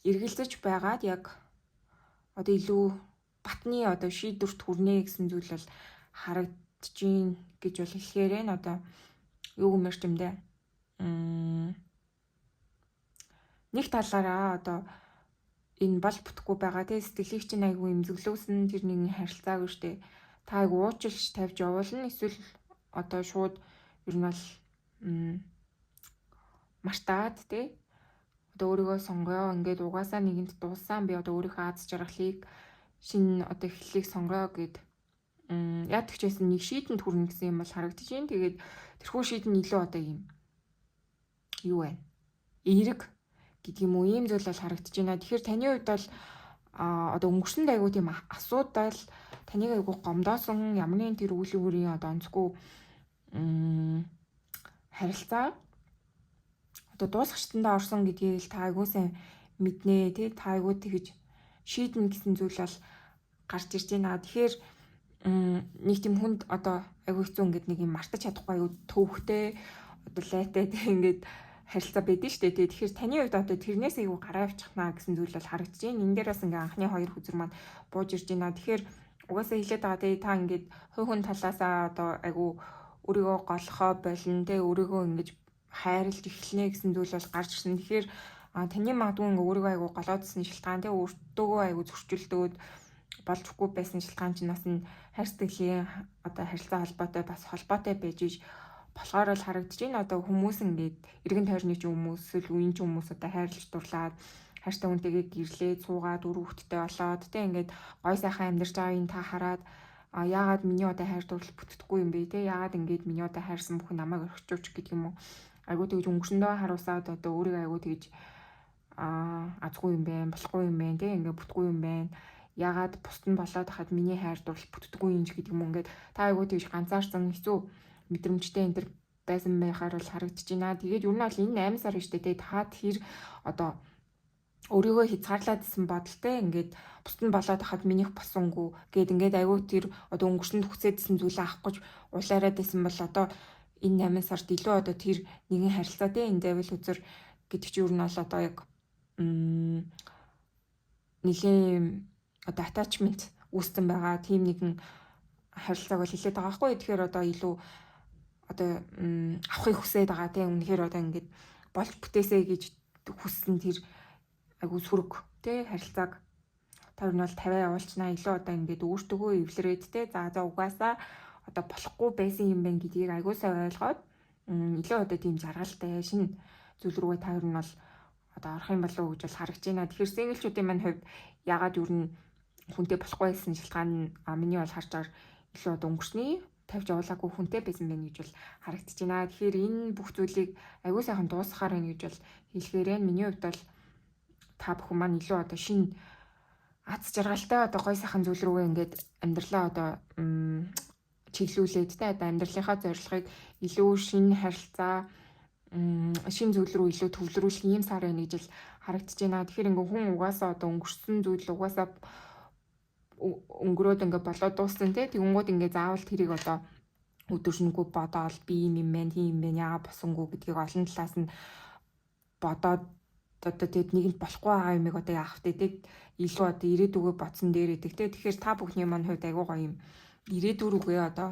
эргэлзэж байгаад яг одоо илүү батны одоо шийдвэрт хүрнэ гэсэн зүйл бол харагдчихээн гэж бол хэлэхээр энэ одоо юу гэмээр ч юм дээ. Нэг талаараа одоо энэ бол бүтэхгүй байгаа тий сэтгэлийг чинь айгүй эмзэглүүлсэн тэр нэгэн харилцааг штэ та айгүй уучлж тавьж явуулна эсвэл одоо шууд ер нь бол мартаад тий одоо өөрийгөө сонгоё ингээд угаасаа нэгэнд дууссан би одоо өөрийнхөө аз жаргалыг шинэ одоо эхлэлийг сонгоё гэд яадаг ч байсан нэг шийдэнд хүрнэ гэсэн юм бол харагдаж байна. Тэгээд тэрхүү шийдэн илүү одоо юм юу вэ? Эерэг гэдэг юм уу ийм зүйл бол харагдаж байна. Тэгэхээр таны хувьд бол одоо өнгөрсөнд айгүй тийм асуудал таныг айгүй гомдоосон ямар нэгэн тэр үйл өөрийн одоо онцгүй харилцаа одоо дуусгачтандаа орсон гэдгийг л та айгүй сайн мэднэ тий та айгүй тэгж шийднэ гэсэн зүйл бол гарч ирж байна. Тэгэхээр нэг тийм хүнд одоо айгүй хэцүү ингээд нэг юм мартаж чадахгүй айгүй төвхтэй одоо лайтай тий ингээд харилцаа байдэн штэ тий. Тэгэхээр таны хувьд одоо тэрнээс айгүй гараа авчихна гэсэн зүйл бол харагдаж байна. Энэ дээр бас ингээ анхны хоёр хүзэр маань бууж ирж байна. Тэгэхээр угаасаа хэлээд байгаа тий та ингээд хувь хүн талаасаа одоо айгүй өөрийгөө голохоо болно тий өөрийгөө ингэж хайрлж эхлэнэ гэсэн зүйл бол гарч ирсэн. Тэгэхээр таны магадгүй ингээ өөрийгөө айгүй голоодсэн шилтгаан тий өөртөөгөө айгүй зөрчилдөөд болжгүй байсан шилтгаан чинь бас энэ хайр сэтгэлийн одоо харилцаа холбоотой бас холбоотой байж иж болохоор л харагдаж байна. Одоо хүмүүс ингээд эргэн тойрны ч хүмүүс л үеийн ч хүмүүс одоо хайрлаж дурлаад хайртай хүнтэйгээ гэрлээд суугаад үр хөвгттэй болоод тий ингээд гой сайхан амьдарч байгааг нь та хараад яагаад миний одоо хайр дурлал бүтдэггүй юм бэ тий яагаад ингээд миний одоо хайрсан бүхэн намайг орхичууч гэдэг юм уу айгуу тэгж өнгөрсөндөө харуулсаад одоо өөрийгөө айгуу тэгж азгүй юм байна болохгүй юм байна тий ингээд бүтгүй юм байна ягаад бусд нь болоод хахад миний хайр дурлал бүтдэггүй юм ч гэдэг юм ингээд та айгуу тэгж ганцаарсан хэцүү мэдрэмжтэй энэ төр байсан байхаар бол харагдаж байна. Тэгээд ер нь бол энэ 8 сар штэ тий та тэр одоо өөрийгөө хязгаарлаадсэн бодолтой ингээд бусд нь болоод хахад минийх босонгүй гэд ингээд айгуу тэр одоо өнгөрсөнд хүсэдсэн зүйлээ авах гэж улаарад байсан бол одоо энэ 8 сард илүү одоо тэр нэгэн харилцаа тий энэ завил үзэр гэдэг чинь ер нь бол одоо яг нэлийн одоо attachment үүссэн байгаа тийм нэгэн харилцааг бол хэлээд байгаа байхгүй. Тэгэхээр одоо илүү одоо авахыг хүсээд байгаа тийм үнэхээр одоо ингээд болж бүтээсэй гэж хүссэн тэр айгуу сүрэг тий харилцааг та юу нь бол 50 явуулчнаа илүү одоо ингээд өөртөөгөө эвлэрээд тий за угаасаа одоо болохгүй байсан юм байна гэдгийг айгуу сайн ойлгоод илүү одоо тийм жаргалтай шинэ зүйл рүүгээ та юу нь бол одоо орох юм болов уу гэж бол харагдаж байна. Тэгэхээр синглчүүдийн маань хувьд ягаад юу нь хүнтэй болохгүй байсан шалтгаан нь миний бол харж байгаа илүү одоо өнгөрсний тавьж явуулаагүй хүнтэй байсан байх гэж бол харагдаж байна. Тэгэхээр энэ бүх зүйлийг аягүй сайхан дуусгахаар байна гэж бол хэлэхээр миний хувьд бол та бүхэн маань илүү одоо шинэ аз жаргалтай одоо гой сайхан зүйл рүүгээ ингээд амьдралаа одоо чиглүүлээд те одоо амьдралынхаа зорилгыг илүү шинэ харилцаа шинэ зүйл рүү илүү төвлөрүүлэх ийм сар байна гэж л харагдаж байна. Тэгэхээр ингээ хүн угаасаа одоо өнгөрсөн зүйл угаасаа өнгөрөөд ингээ болоод дууссан тий тэгэнгүүт ингээ заавал тэрийг одоо өдөржингүү бодоол би юм байна тийм юм байна яага босонгүй гэдгийг олон талаас нь бодоод одоо тэгэд нэгэнд болохгүй байгаа юмыг одоо яах вэ тий илүү одоо ирээдүгөө бодсон дээр идэг тий тэгэхээр та бүхний маань хувьд айгуу гоё юм ирээдүг рүүгээ одоо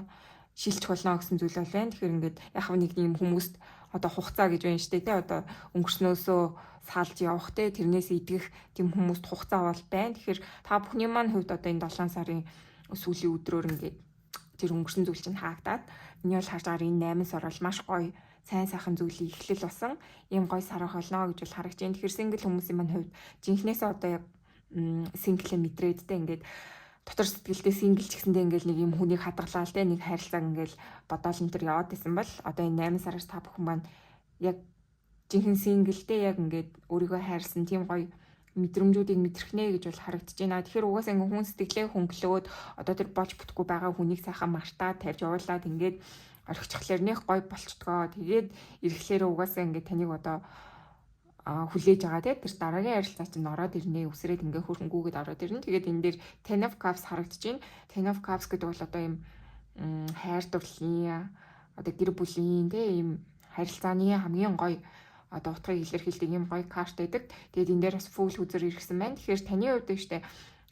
шилжих болно гэсэн зүйл бол байна. Тэгэхээр ингээд яг нэг юм хүмүүст одоо хугацаа гэж байна шүү дээ тий одоо өнгөрснөөсөө салж явах те тэрнээс идэх тийм хүмүүст хугацаа бол байна. Тэгэхээр та бүхний маань хувьд одоо энэ 7 сарын сүүлийн өдрөөр ингээд тэр өнгөрсөн зүйл чинь хаагдаад миний бол харж байгаа энэ 8 сар бол маш гоё сайн сайхан зүйлийн эхлэл болсон ийм гоё сар болно гэж бол харагдаж байна. Тэгэхээр сингл хүмүүсийн маань хувьд жинхнээсээ одоо яг синглээ мэдрээд те ингээд дотор сэтгэлдээ сингл ч гэсэндээ ингээл нэг юм хүнийг хадгалаа л те нэг хайрлаа ингээл бодоол энэ төр яваад исэн бол одоо энэ 8 сараас та бүхэн маань яг жинхэнэ синглтэй яг ингээд өөрийгөө хайрлсан тийм гоё мэдрэмжүүдийг мэдрэх нэ гэж бол харагдаж байна. Тэгэхээр угаасаа ингээ хүн сэтгэлээ хөнгөлөөд одоо тэр болж бүтгүй байгаа хүнийг сайхан мартаад тавьж явуулаад ингээд орхичихлаар нэх гоё болчдгоо. Тэгээд ирэхлээр угаасаа ингээ таныг одоо хүлээж байгаа те тэр дараагийн харилцаа чинь ороод ирнэ үсрээд ингээ хөрөнгүүгээд ороод ирнэ. Тэгээд энэ дээр Ten of Cups харагдаж байна. Ten of Cups гэдэг бол одоо юм хайр дурлалын одоо гэр бүлийн те ийм харилцааны хамгийн гоё одоо утгыг илэрхийлдэг юм гоё карт байдаг. Тэгээд энэ дээр бас фул хүзэр ирсэн байна. Тэгэхээр таны хувьд штэ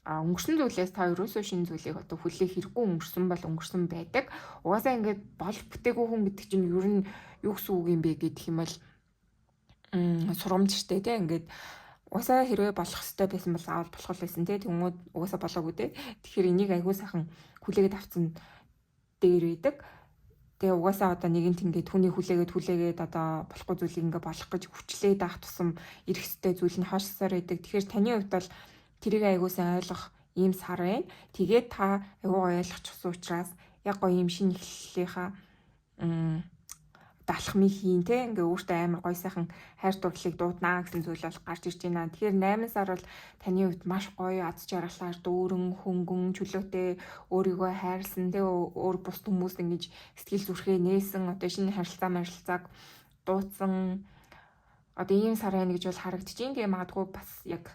өнгөрсөн зүйлээс та ерөөсөө шинэ зүйлийг одоо хүлээх хэрэггүй өнгөрсөн бол өнгөрсөн байдаг. Угаасаа ингээд бол бүтээгүй хүн гэдэг чинь ер нь юу гэсэн үг юм бэ гэдэг юм бол сурамж штэ тий ингээд угаасаа хэрвээ болох хэвээр байсан бол заавал болох байсан тий тэгмүүд угаасаа болоогүй тий. Тэгэхээр энийг айгүй сайхан хүлээгээд авцсан дээр байдаг. Тэгээ угаасаа одоо нэгэнт ингээд хүний хүлээгээд одоо болохгүй зүйлийг ингээд болох гэж хүчлээд авах тусам ирэх хэвээр зүйл нь хойшсоор байдаг. Тэгэхээр таны хувьд бол тэрийг айгүй сайн ойлгох ийм сар байна. Тэгээд та айгүй ойлгочихсон учраас яг гоё юм шинэ эхлэлийнхаа алхмыг хийн те ингээ өөртөө амар гоё сайхан хайр дурлалыг дууднаа гэсэн зүйл бол гарч ирж байна. Тэгэхээр 8 сар бол таны хувьд маш гоё аз жаргалаар дүүрэн хөнгөн чөлөөтэй өөрийгөө хайрлсан те өөр бус хүмүүст ингэж сэтгэл зүрхээ нээсэн одоо шинэ харилцааг дуудсан одоо ийм сар байна гэж бол харагдаж байна. Тэгээ магадгүй бас яг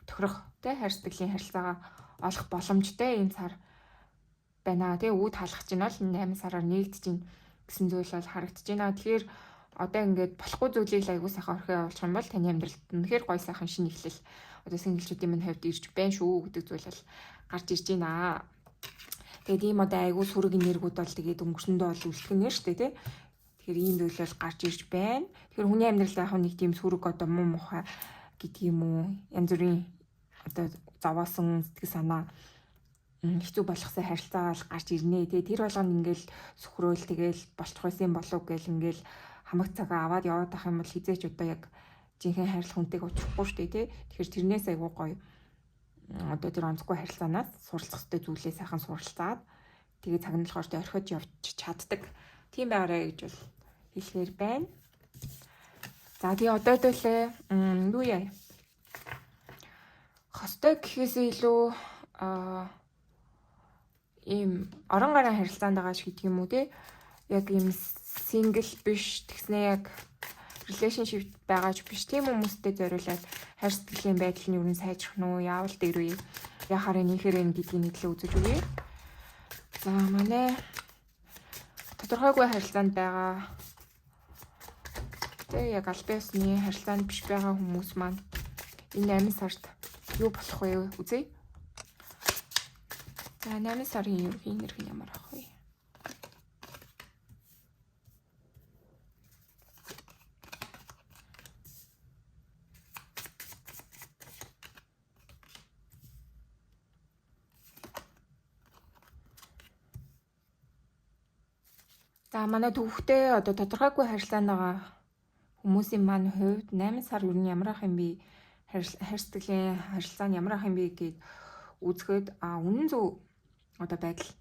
тохирох те хайрцаглийн харилцаагаа олох боломжтой ийм сар байна. Тэгээ үүд халах чинь бол 8 сараар нэгдэж байна гэсэн зүйл бол харагдаж байна. Тэгэхээр одоо ингээд болохгүй зүйлийг айгуу сайхан орхио явуулчих юм бол таны амьдралд үнэхээр гоё сайхан шинэ эхлэл одоо синглчүүдийн минь хувьд ирж байна шүү гэдэг зүйл бол гарч ирж байна. Тэгээд ийм одоо айгуу сүрэг энергиуд бол тэгээд өнгөрсөндөө бол үлдэх нэ штэ тий. Тэгэхээр ийм зүйл бол гарч ирж байна. Тэгэхээр хүний амьдралд яг нэг тийм сүрэг одоо муу мухай гэдэг юм уу янз бүрийн одоо зовоосон сэтгэл санаа хэцүү болгосон харилцаа бол гарч ирнэ тий. Тэр болгоно ингээл сөхрөөл тэгэл болчих байсан болов гэл ингээл хамаг цагаа аваад яваад ах юм бол хизээч одоо яг жинхэнэ хайрлах хүнтэйг очихгүй штэ тий. Тэгэхээр тэрнээс айгүй гоё одоо тэр онцгүй харилцаанаас суралцах ёстой зүйлээ сайхан суралцаад тэгээ цагналахаар тэ орхиж явж чаддаг. Тийм байгаарэ гэж бол хэлэхээр байна. За тэгээ одоо төлөө юу яа. Хостой гэхээсээ илүү ийм орон гарын харилцаанд байгаа шиг гэдэг юм уу те яг ийм сингл биш тэгснээ яг relationship байгаач биш тийм хүмүүстэй зориулаад хайр сэтгэлийн байдал нь юу н сайжрах нь уу яавал дээр үе яхаар нөхөр энэ гэдгийг нийтлээ үзэж үгүй. За манай тодорхойгүй харилцаанд байгаа тэг яг аль биесны харилцаанд биш байгаа хүмүүс маань энэ 8 сард юу болох вэ үзье. За 8 сарын энерги ямар ах вэ? За манай төвхтэй одоо тодорхойгүй харилцаанд байгаа хүмүүсийн маань хувьд 8 сар юу ямар ах юм бэ? Хайр сэтгэлийн харилцаа нь ямар ах юм бэ гэд үзэхэд үнэн зөв одоо байдал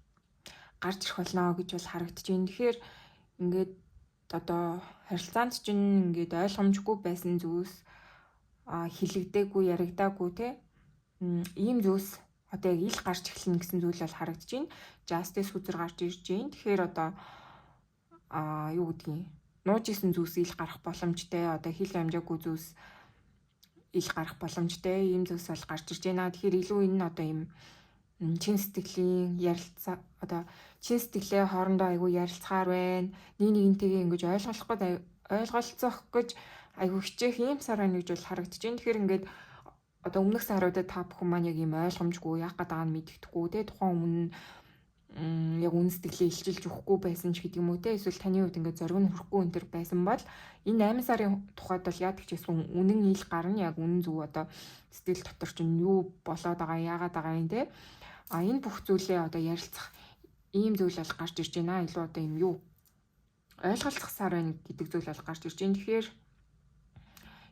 гарч ирэх болно гэж бол харагдаж байна. Тэгэхээр ингээд одоо харилцаанд чинь ингээд ойлгомжгүй байсан зүйлс хилэгдээгүй яригдаагүй те ийм зүйлс одоо яг ил гарч эхэлнэ гэсэн зүйл бол харагдаж байна. Justice хүзэр гарч ирж байна. Тэгэхээр одоо юу гэдгийг нууж исэн зүйлс ил гарах боломжтой. Одоо хил амжаагүй зүйлс ил гарах боломжтой. Ийм зүйлс бол гарч ирж байна. Тэгэхээр илүү энэ нь одоо ийм чин сэтгэлийн ярилцаа одоо чин сэтгэлээ хоорондоо айгүй ярилцахаар байна. Нэг нэгнтэйгээ ингэж ойлголцох гэж айгүй хичээх ийм сар байна гэж бол харагдаж байна. Тэгэхээр ингээд одоо өмнөх саруудад та бүхэн маань яг ийм ойлгомжгүй яах гээд байгааг нь мэддэхгүй те тухайн өмнө яг үн сэтгэлээ илчилж өгөхгүй байсан ч гэдэг юм уу те эсвэл таны хувьд ингээд зориг нь хүрэхгүй энэ төр байсан бол энэ 8 сарын тухайд бол яадаг ч гэсэн үнэн ил гарна яг үнэн зөв одоо сэтгэл дотор чинь юу болоод байгаа яагаад байгаа юм те энэ бүх зүйлээ одоо ярилцах ийм зүйл бол гарч ирж байна. Илүү одоо юм юу ойлголцох сар байна гэдэг зүйл бол гарч ирж байна. Тэгэхээр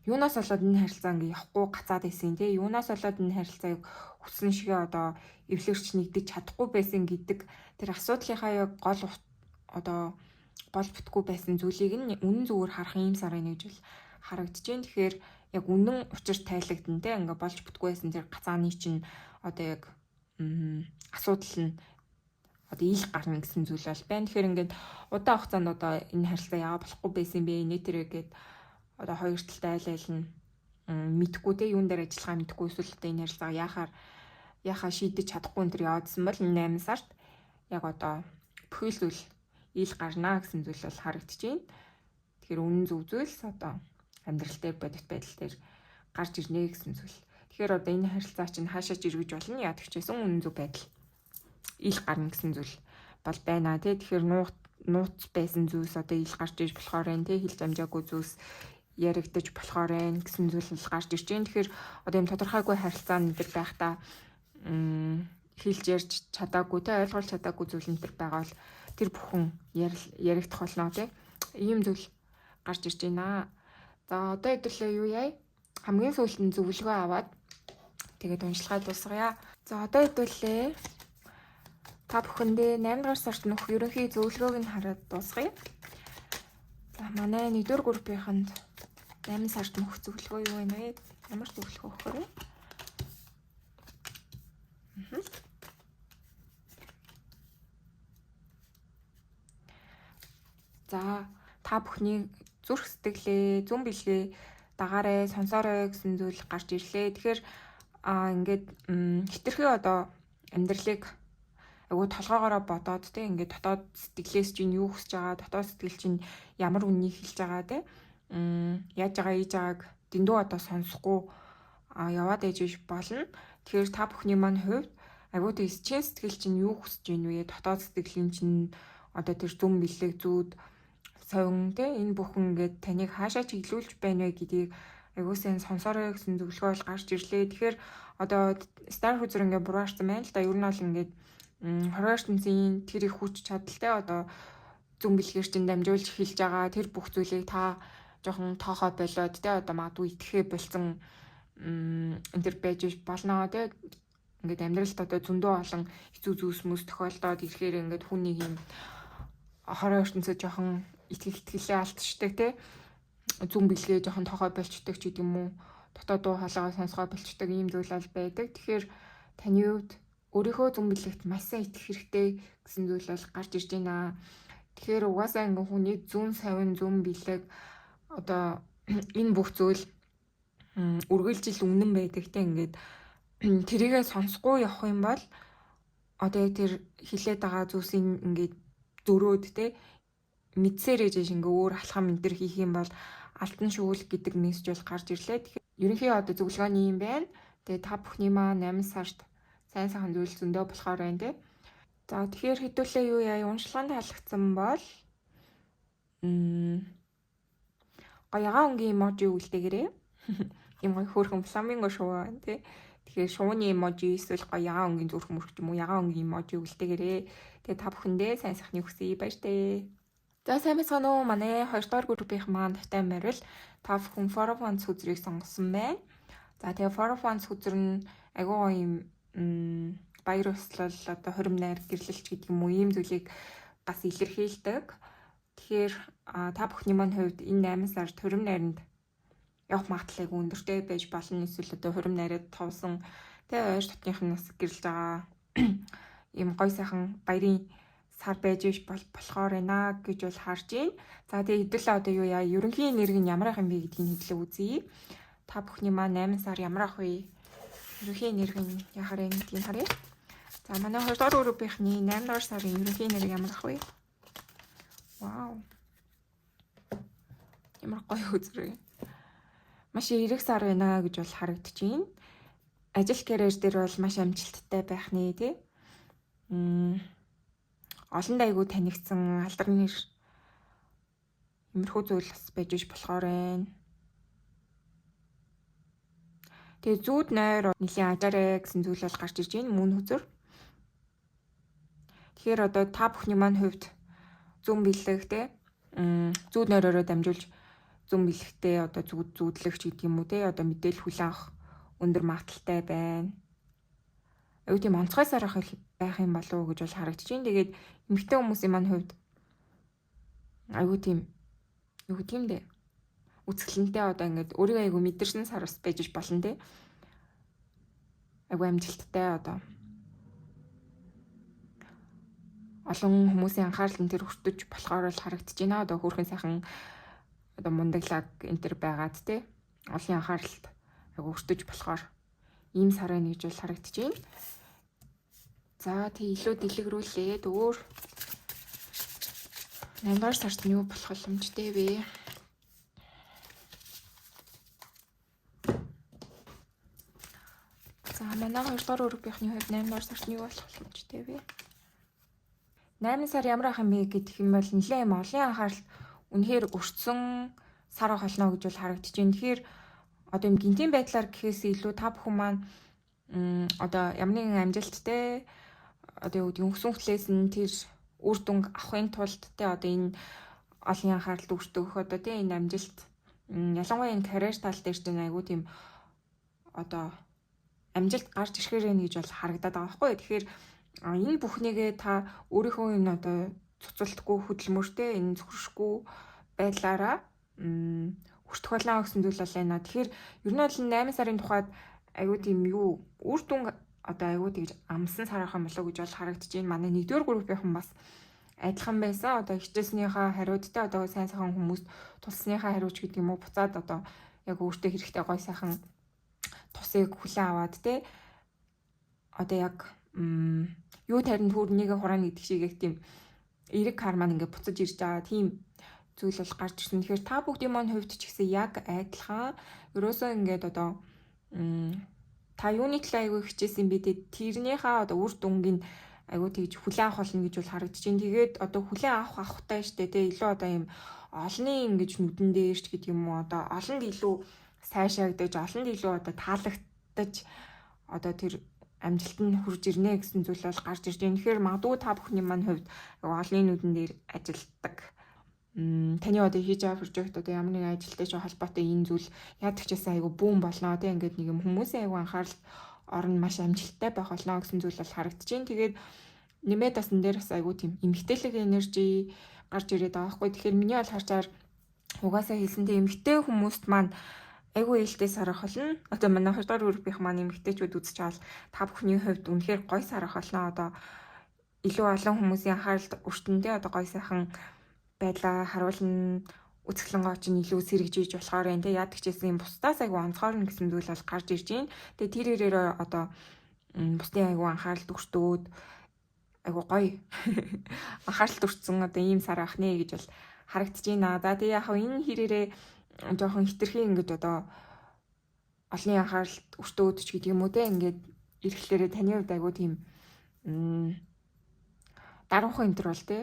юунаас болоод энэ харилцаа ингээ явахгүй гацаад байсан те юунаас болоод энэ харилцааг хүссэн шигээ одоо эвлэрч нэгдэж чадахгүй байсан гэдэг тэр асуудлынхаа яг гол одоо гол бүтггүй байсан зүйлийг нь үнэн зөвөр харах юм сар байна гэж бол харагдаж байна. Тэгэхээр яг үнэн учир тайлагдана те ингээ болж бүтггүй байсан тэр гацааны чинь одоо яг асуудал нь одоо ил гарна гэсэн зүйл бол байна. Тэгэхээр ингээд удаан хугацаанд одоо энэ харилцаа яа болохгүй байсан бэ нэ тэрэ гээд одоо хоёр талтай айл нь мэдхгүй те юун дээр ажиллагаа мэдхгүй эсвэл одоо энэ харилцаага яхаа шийдэж чадахгүй энэ төр яваадсан бол 8 сард яг одоо бүхий л зүйл ил гарнаа гэсэн зүйл бол харагдаж байна. Тэгэхээр үнэн зөв зүйлс одоо амьдрал дээр бодит байдал дээр гарч ирнэ гэсэн зүйл. Тэгэхээр одоо энэ харилцаа чинь хаашаач эргэж болно яадаг ч гэсэн үнэн зөв байдал ил гарна гэсэн зүйл бол байна тий. Тэгэхээр нууц байсан зүйлс одоо ил гарч иж болохоор энэ тий хил замжаагүй зүйлс яригдаж болохоор энэ гэсэн зүйл нь гарч ирж байна. Тэгэхээр одоо юм тодорхойгүй харилцаа нэтер байхдаа хэлж ярьж чадаагүй те ойлгуулж чадаагүй зүйл нэтер байгаа бол тэр бүхэн яригдах болно те. Ийм зүйл гарч ирж байна. За одоо хэдүүлээ юу яа? Хамгийн сүүлд нь зөвлөгөө аваад тэгээд уншилгаа дуусгая. За одоо хэдүүлээ та бүхэндээ 8 дугаар сард нөх ерөнхий зөвлөгөөг нь хараад дуусгая. За манай 1-р группийнхэнд 8 сард нөх зөвлөгөө юу вэ нэ? Ямар зөвлөгөө өгөх вэ? За та бүхний зүрх сэтгэлээ, зүн билгээ дагаарай, сонсоорой гэсэн зүйл гарч ирлээ. Тэгэхээр ингээд хитрхи одоо амьдралыг айгуу толгоогоороо бодоод те ингээд дотоод сэтгэлээс чинь юу хүсэж байгаа, дотоод сэтгэл чинь ямар үннийг хэлж байгаа те яаж байгаа ийж байгааг дэндүү одоо сонсохгүй яваад ээж биш болно. Тэгэхээр та бүхний маань хувьд айгуу тийс чин сэтгэл чинь юу хүсэж байна вэ? Дотоод сэтгэлийн чинь одоо тэр зүн бэлэг зүүд совин те энэ бүхэн ингээд таныг хаашаа чиглүүлж байна вэ гэдгийг айгуу сайн сонсоорой гэсэн зөвлөгөө бол гарч ирлээ. Тэгэхээр одоо Star Cruiser ингээд бураарсан байна л да. Ер нь бол ингээд 20-ын тэр их хүч чадалтай одоо зүн бэлгээр чинь дамжуулж хэлж байгаа тэр бүх зүйлийг та жоохон тоохоо болоод те одоо магадгүй итгэхээ болсон энэ төр байж болно те. Ингээд амьдралд одоо зөндөө олон хэцүү зүйлс тохиолдоод ирэхээр ингээд хүний юм хорон ертөнцөд жоохон итгэлээ алдчихдаг те. Зүн бэлгээ жоохон тоохоо болчдөг ч гэдэм үү. Дотоод дуу хоолойгоо сонсгоо болчдөг ийм зүйл бол байдаг. Тэгэхээр таны хувьд өөрийнхөө зүн бэлэгт маш сайн итгэх хэрэгтэй гэсэн зүйл бол гарч ирж байна. Тэгэхээр угаасаа ингээ хүний зүн савин зүн бэлэг одоо энэ бүх зүйл үргэлжил үнэн байдаг те. Ингээд тэрийгээ сонсохгүй явах юм бол одоо яг тэр хилээд байгаа зүйлсийн ингээд зөрөөд те мэдсээр ээж ингээ өөр алхам энэ төр хийх юм бол алтан шүүл гэдэг мессеж бол гарч ирлээ. Тэгэхээр ерөнхий одоо зөвлөгөөний юм байна. Тэгээ та бүхний маань 8 сард сайн сайхан зүйл зөндөө болохоор байна те. За тэгэхээр хэдүүлээ юу яа уншлаганд таалагдсан бол гоёгаан өнгийн эможи үлдээгээрээ. Ийм гоё хөөрхөн фламинго шуу байна те. Тэгэхээр шууны эможи эсвэл гоёгаан өнгийн зүрх мөрөх юм уу ягаан өнгийн эможи үлдээгээрээ. Тэгээ та бүхэндээ сайн сайхны хүсье баяр таа. За сайн байцгаана уу манай 2 дугаар группийнх маань тавтай морил та бүхэн For Fun үзрийг сонгосон байна. За тэгээ For Fun үзэр нь агуу гоё юм баяр услал одоо хорим найр гэрлэлч гэдэг юм уу ийм зүйлийг бас илэрхийлдэг. Тэгэхээр та бүхний маань хувьд энэ 8 сард хорим найранд явах магадлал айгүй өндөртэй байж болно. Эсвэл одоо хорим найраад товсон тэгээ ойр дотныхнаас гэрлэж байгаа ийм гоё сайхан баярын сар байж болохоор байна гэж бол харж байна. За тэгээ хэдүүлээ одоо юу яа ерөнхий энерги нь ямар ах юм бэ гэдгийг хэлээ үзье. Та бүхний маань 8 сар ямар ах вэ? Ерөнхий энерги нь яхаар юм гэдгийг харъя. За манай 2 дугаар группийнхний 8 дугаар сарын ерөнхий энерги ямар ах вэ? Вау. Ямар гоё үзрээ. Маш эрэг сар байна гэж бол харагдаж байна. Ажил карьер дээр бол маш амжилттай байх нэ тий. Олон дайгуу танигдсан алдар нэр иймэрхүү зүйл бас байж болохоор байна. Тэгээ зүүд нойр нэлийн ажаарэ гэсэн зүйл бол гарч ирж байна мөн хүзэр. Тэгэхээр одоо та бүхний маань хувьд зүн бэлэг те зүүд нойророо дамжуулж зүн бэлэгтэй одоо зүүдлэгч гэдэг юм уу те одоо мэдээлэл хүлээн авах өндөр магадaltaй байна. Аюу тийм онцгой сар байх юм болов уу гэж бол харагдаж байна. Тэгээд эмэгтэй хүмүүсийн маань хувьд аюу тийм юу гэх юм бэ? Үцгэлэнтэй одоо ингээд өөрийгөө аюу мэдэрсэн сар бас байж болно те. Аюу амжилттай одоо олон хүмүүсийн анхаарал энэ төр хүртэж болохоор л харагдаж байна. Одоо хөөрхөн сайхан одоо мундаглаг энэ төр байгаад те олон анхааралд айгу өртөж болохоор ийм сар байна гэж бол харагдаж байна. За тэг илүү дэлгэрүүлээд өөр 8 дугаар сард нь юу болох боломжтой вэ? За манай 2 дугаар группийнхний хувьд 8 дугаар сард нь юу болох боломжтой вэ? 8 сар ямар ах юм бэ гэх юм бол нэлээд юм олон анхаарал үнэхээр өртсөн сар болно гэж бол харагдаж байна. Тэгэхээр одоо юм гинтийн байдлаар гэхээс илүү та бүхэн маань одоо ямар нэгэн амжилттай одоо юу гэдэг өсөн хөтлөөс нь тэр үр дүнг авахын тулд те одоо энэ олон анхааралд өртөх одоо те энэ амжилт ялангуяа энэ карьер тал дээр ч айгүй тийм одоо амжилт гарч ирэхээр байна гэж бол харагдаад байгаа байхгүй. Тэгэхээр энэ бүхнийгээ та өөрийнхөө энэ одоо цуцалтгүй хөдөлмөртэй энэ зөвхөршгүй байдлаараа хүртэх болно гэсэн зүйл бол байна. Тэгэхээр ер нь бол 8 сарын тухайд айгүй тийм юу үр дүн одоо айгүй тэгж амсан сар ахын болов гэж бол харагдаж байна. Манай 1-р группийнхан бас адилхан байсан. Одоо хичээснийхаа хариудтай одоо сайн сайхан хүмүүст тулсныхаа хариуч гэдэг юм уу буцаад одоо яг өөртөө хэрэгтэй гой сайхан тусыг хүлээн аваад те одоо яг юу тарин төрнийг хураана гэдэг шиг яг тийм эрэг карма ингээ буцаж ирж байгаа тийм зүйл бол гарч ирсэн. Тэгэхээр та бүгдийн маань хувьд ч гэсэн яг адилхан ерөөсөө ингээд одоо та юуны төлөө айгүй хичээсэн бэ те тэрнийхээ одоо үр дүнгийн айгүй тэгж хүлээн авах болно гэж бол харагдаж байна. Тэгээд одоо хүлээн авахтай штэ те илүү одоо юм олонний ингэж нүдэн дээрч гэдэг юм уу одоо олонд илүү сайшаагдаж олонд илүү одоо таалагдаж одоо тэр амжилт нь хурж ирнэ гэсэн зүйл бол гарч ирж байна. Тэгэхээр магадгүй та бүхний маань хувьд олонний нүдэн дээр ажилтдаг таны одоо хийж байгаа прожект одоо ямар нэгэн ажилтай ч холбоотой энэ зүйл яадаг ч гэсэн айгу бүүн болно тийм ингээд нэг юм хүмүүсийн айгу анхаарал орно маш амжилттай байх болно гэсэн зүйл бол харагдаж байна. Тэгээд нэмээд бас энэ дээр бас айгу тийм эмгтээлэг энержи гарч ирээд байгаа хгүй. Тэгэхээр миний бол харчаар угаасаа хэлсэнтэй эмгтэй хүмүүст маань айгу ээлтэй сарах болно. Одоо манай 2 дугаар группийнх маань эмгтэйчүүд үзэж байгаа та бүхний хувьд үнэхээр гой сарах болно. Одоо илүү олон хүмүүсийн анхааралд өртөндөө одоо гой сайхан байдлаа харуулна үзэсгэлэн гооч нь илүү сэргэж иж болохоор энэ яадаг ч гэсэн бусдаас айгу онцгойрно гэсэн зүйл бол гарч ирж байна. Тэгээ тэр ирээр одоо бусдын айгу анхааралд өртөөд айгу гоё анхааралд өртсөн одоо ийм сар ах нэ гэж бол харагдаж байна. За тэгээ яг энэ хэрээрээ жоохон хитрхи ингэж одоо олонний анхааралд өртөөд ч гэдэг юм уу те ингээд ирэхлээрээ таны хувьд айгу тийм даруухан энэ төр бол те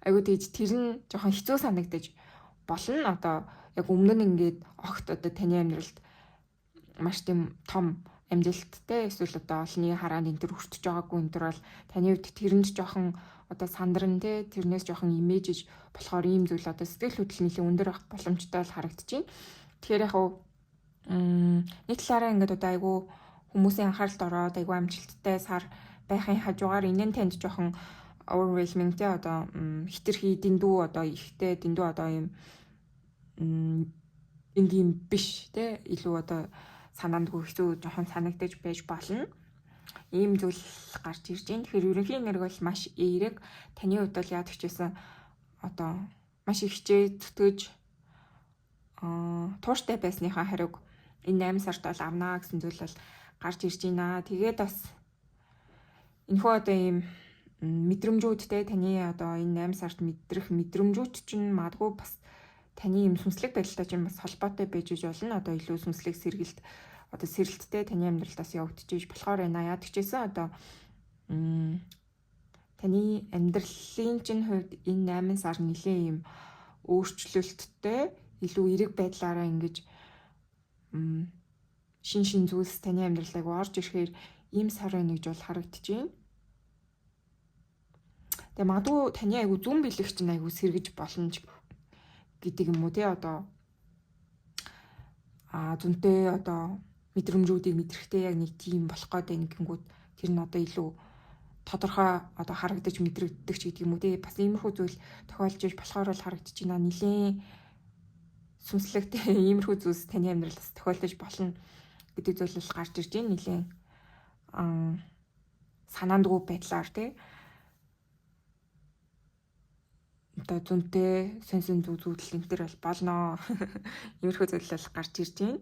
айгу тэгж тэр нь жоохон хэцүү санагдаж болно. Одоо яг өмнө нь ингээд огт одоо таны амьдралд маш тийм том амжилттай эсвэл одоо олонний хараанд энэ төр хүртэж байгаагүй энэ төр бол таны хувьд тэрэнд жоохон одоо сандран те тэрнээс жоохон имижж болохоор ийм зүйл одоо сэтгэл хөдлөл нэлээд өндөр байх боломжтой бол харагдаж байна. Тэгэхээр яг нэг талаараа ингээд одоо айгу хүмүүсийн анхааралд ороод айгу амжилттай сар байхын хажуугаар энэ нь танд жоохон overwhelming те одоо хитрхи дэндүү одоо ихтэй дэндүү одоо юм энгийн биш те илүү одоо санаандгүй хэцүү жоохон санагдаж байж болно. Ийм зүйл гарч ирж байна. Тэгэхээр ерөнхий энерги бол маш эерэг. Таны хувьд бол яадаг ч гэсэн одоо маш их хичээ зүтгэж тууштай байсныхаа хариуг энэ 8 сард бол авнаа гэсэн зүйл бол гарч ирж байна. Тэгээд бас энэхүү одоо ийм мэдрэмжүүдтэй таны одоо энэ 8 сард мэдрэх мэдрэмжүүд чинь магадгүй бас таны юм сүнслэг байдалтай чинь бас холбоотой байж болно. Одоо илүү сүнслэг сэргэлт одоо сэрэлттэй таны амьдралдаас явагдчихж болохоор байна. Яадаг ч гэсэн одоо таны амьдралын чинь хувьд энэ 8 сар нэлээ юм өөрчлөлттэй илүү эерэг байдлаараа ингэж шин зүйлс таны амьдралыг орж ирэхээр ийм сар байна гэж бол харагдаж байна. Тэгээ магадгүй таны айгу зүүн бэлэг чинь айгу сэргэж болно гэдэг юм уу те одоо зүнтэй одоо мэдрэмжүүдийг мэдрэхтэй яг нэг тийм болох гээд байна гингүүд тэр нь одоо илүү тодорхой одоо харагдаж мэдрэгддэг ч гэдэг юм уу те бас иймэрхүү зүйл тохиолж иж болохоор л харагдаж байна. Нилийн сүнслэгтэй иймэрхүү зүйлс таны амьдралаас тохиолдож болно гэдэг зүйл бол гарч ирж байна. Нилийн санаандгүй байдлаар те одоо зүнтэй сэн зүудэл энэ төр бол болно. Иймэрхүү зүйл бол гарч ирж байна.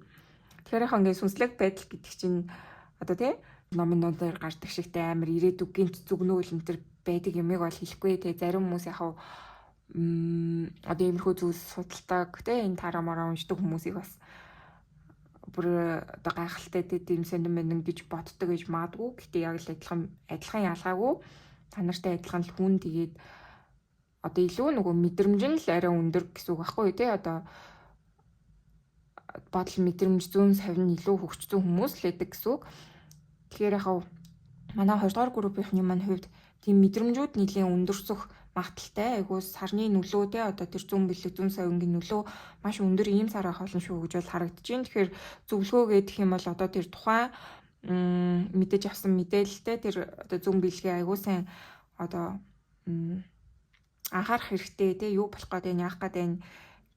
Тэгэхээр яг ингээд сүнслэг байдал гэдэг чинь одоо тий номинуудаар гардаг шигтэй амар ирээдүг гинт зүгнөөл энэ төр байдаг юмыг бол хэлэхгүй тий зарим хүмүүс яг одоо иймэрхүү зүйлс судалдаг тий энэ тараа мараа уншдаг хүмүүсийг бас бүр одоо гайхалтай тийм сентимент гэж боддог гэж маадгүй. Гэтэ яг л адилхан ялгаагүй. Та нартай адилхан л хүн тэгээд одоо илүү нөгөө мэдрэмж нь л арай өндөр гэсэн үг байхгүй тий одоо бодол мэдрэмж зүүн савин илүү хөгжсөн хүмүүс л байдаг гэсэн үг. Тэгэхээр яг манай 2 дугаар группийнхний маань хувьд тийм мэдрэмжүүд нэлийн өндөрсөх магадaltaй айгуу сарны нөлөө те одоо тэр зүүн бэлэг зүүн савингийн нөлөө маш өндөр ийм сар ах олон шүү гэж бол харагдаж байна. Тэгэхээр зөвлөгөө гэдэг юм бол одоо тэр тухайн мэдээж авсан мэдээлэлтэй тэр одоо зүүн бэлгийн айгуу сайн одоо анхаарах хэрэгтэй те юу болох гээд байна яах гээд байна